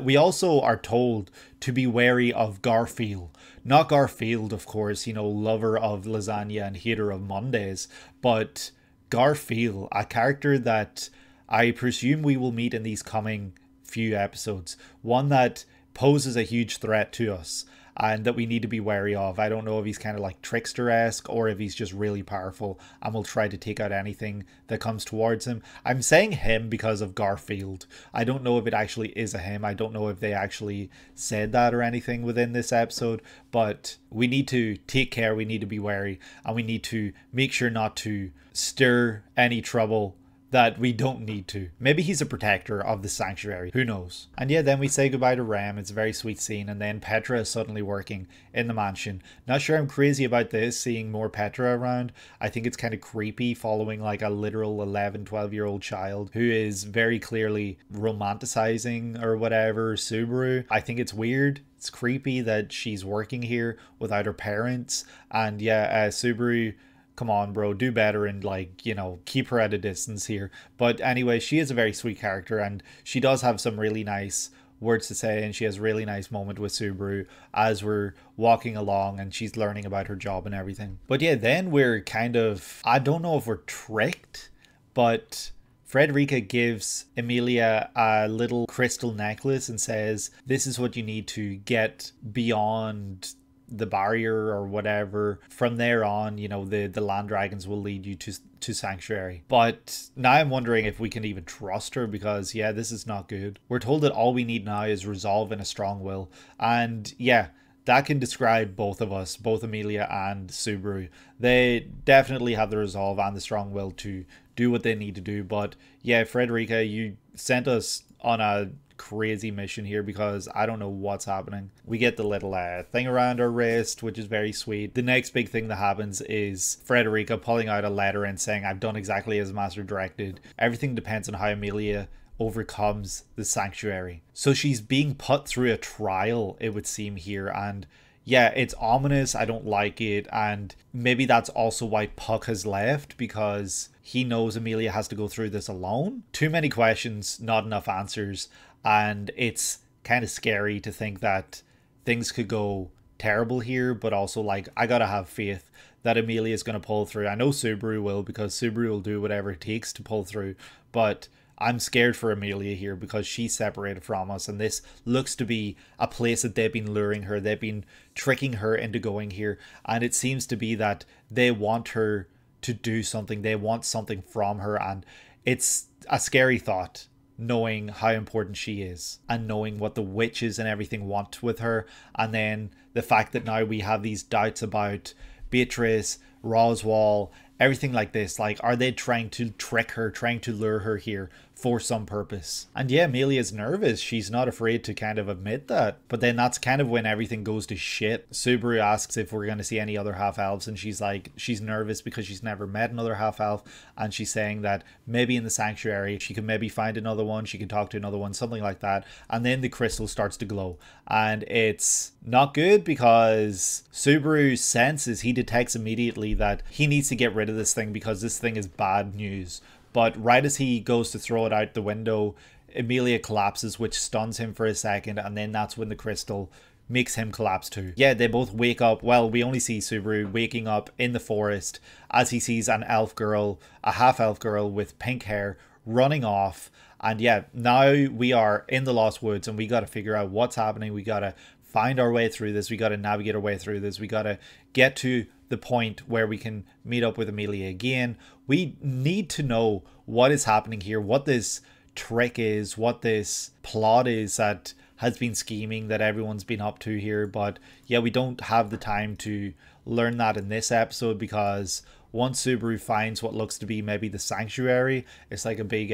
We also are told to be wary of Garfield. Not Garfield, of course, you know, lover of lasagna and hater of Mondays, but Garfield, a character that I presume we will meet in these coming few episodes. One that poses a huge threat to us and that we need to be wary of. I don't know if he's kind of like trickster-esque or if he's just really powerful and will try to take out anything that comes towards him. I'm saying him because of Garfield. I don't know if it actually is a him. I don't know if they actually said that or anything within this episode, but we need to take care, we need to be wary, and we need to make sure not to stir any trouble that we don't need to. Maybe he's a protector of the sanctuary, who knows. And yeah, then we say goodbye to Rem. It's a very sweet scene, and then Petra is suddenly working in the mansion. Not sure I'm crazy about this, seeing more Petra around. I think it's kind of creepy following like a literal 11-12-year-old child who is very clearly romanticizing or whatever Subaru. I think it's weird. It's creepy that she's working here without her parents. And yeah, Subaru, come on, bro, do better and, like, you know, keep her at a distance here. But anyway, she is a very sweet character, and she does have some really nice words to say, and she has a really nice moment with Subaru as we're walking along and she's learning about her job and everything. But yeah, then we're kind of, I don't know if we're tricked, but Frederica gives Emilia a little crystal necklace and says, this is what you need to get beyond the barrier or whatever. From there on, you know, the land dragons will lead you to sanctuary. But now I'm wondering if we can even trust her, because yeah, this is not good. We're told that all we need now is resolve and a strong will, and yeah, that can describe both of us, both Emilia and Subaru. They definitely have the resolve and the strong will to do what they need to do. But yeah, Frederica, you sent us on a crazy mission here, because I don't know what's happening. We get the little thing around our wrist, which is very sweet. The next big thing that happens is Frederica pulling out a letter and saying, I've done exactly as Master directed. Everything depends on how Emilia overcomes the sanctuary. So she's being put through a trial, it would seem here, and yeah, it's ominous. I don't like it, and maybe that's also why Puck has left, because he knows Emilia has to go through this alone. Too many questions, not enough answers, and it's kind of scary to think that things could go terrible here, but also, like, I gotta have faith that Emilia is going to pull through. I know Subaru will, because Subaru will do whatever it takes to pull through, but I'm scared for Emilia here because she's separated from us, and this looks to be a place that they've been luring her. They've been tricking her into going here, and it seems to be that they want her to do something. They want something from her, and it's a scary thought, knowing how important she is and knowing what the witches and everything want with her, and then the fact that now we have these doubts about Beatrice, Roswell, everything like this. Like, are they trying to trick her, trying to lure her here for some purpose? And yeah, Emilia's nervous. She's not afraid to kind of admit that. But then that's kind of when everything goes to shit. Subaru asks if we're going to see any other half-elves, and she's like, she's nervous because she's never met another half-elf, and she's saying that maybe in the sanctuary she can maybe find another one, she can talk to another one, something like that. And then the crystal starts to glow, and it's not good because Subaru senses, he detects immediately that he needs to get rid of this thing because this thing is bad news. But right as he goes to throw it out the window, Emilia collapses, which stuns him for a second, and then that's when the crystal makes him collapse too. Yeah, they both wake up. Well, we only see Subaru waking up in the forest as he sees an elf girl, a half-elf girl with pink hair, running off. And yeah, now we are in the Lost Woods, and we got to figure out what's happening. We got to find our way through this. We got to navigate our way through this. We got to get to the point where we can meet up with Emilia again. We need to know what is happening here, what this trick is, what this plot is that has been scheming, that everyone's been up to here. But yeah, we don't have the time to learn that in this episode, because once Subaru finds what looks to be maybe the sanctuary, it's like a big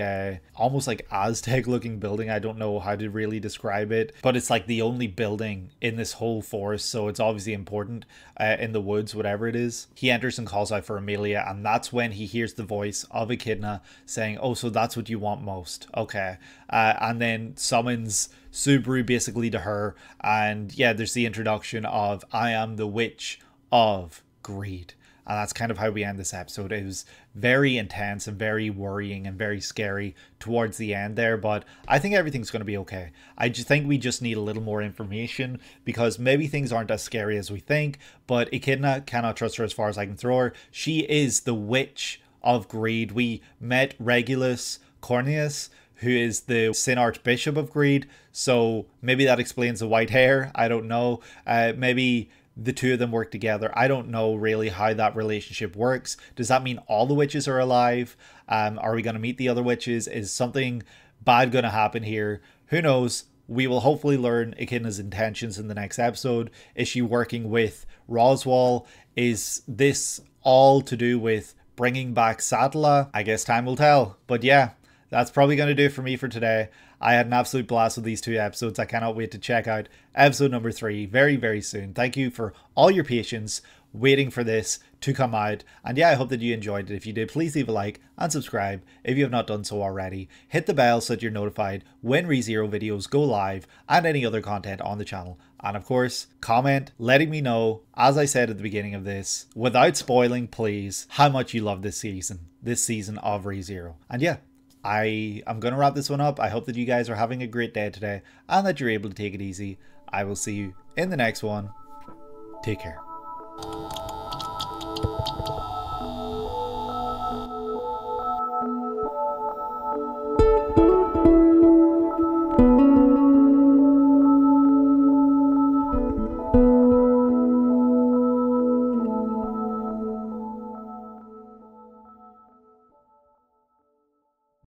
almost like Aztec looking building. I don't know how to really describe it, but it's like the only building in this whole forest, so it's obviously important in the woods, whatever it is. He enters and calls out for Emilia, and that's when he hears the voice of Echidna saying, oh, so that's what you want most, okay. And then summons Subaru basically to her, and yeah, there's the introduction of I am the witch of greed. And that's kind of how we end this episode. It was very intense and very worrying and very scary towards the end there, but I think everything's going to be okay. I just think we just need a little more information, because maybe things aren't as scary as we think, but Echidna, cannot trust her as far as I can throw her. She is the witch of greed. We met Regulus Cornelius, who is the Sin Archbishop of greed, so maybe that explains the white hair. I don't know. Maybe the two of them work together. I don't know really how that relationship works. Does that mean all the witches are alive? Are we going to meet the other witches? Is something bad going to happen here? Who knows? We will hopefully learn Echidna's intentions in the next episode. Is she working with Roswell? Is this all to do with bringing back Satala? I guess time will tell. But yeah, that's probably going to do it for me for today. I had an absolute blast with these two episodes. I cannot wait to check out episode number 3 very, very soon. Thank you for all your patience waiting for this to come out. And yeah, I hope that you enjoyed it. If you did, please leave a like and subscribe if you have not done so already. Hit the bell so that you're notified when ReZero videos go live and any other content on the channel. And of course, comment letting me know, as I said at the beginning of this, without spoiling please, how much you love this season of ReZero. And yeah, I am going to wrap this one up. I hope that you guys are having a great day today and that you're able to take it easy. I will see you in the next one. Take care.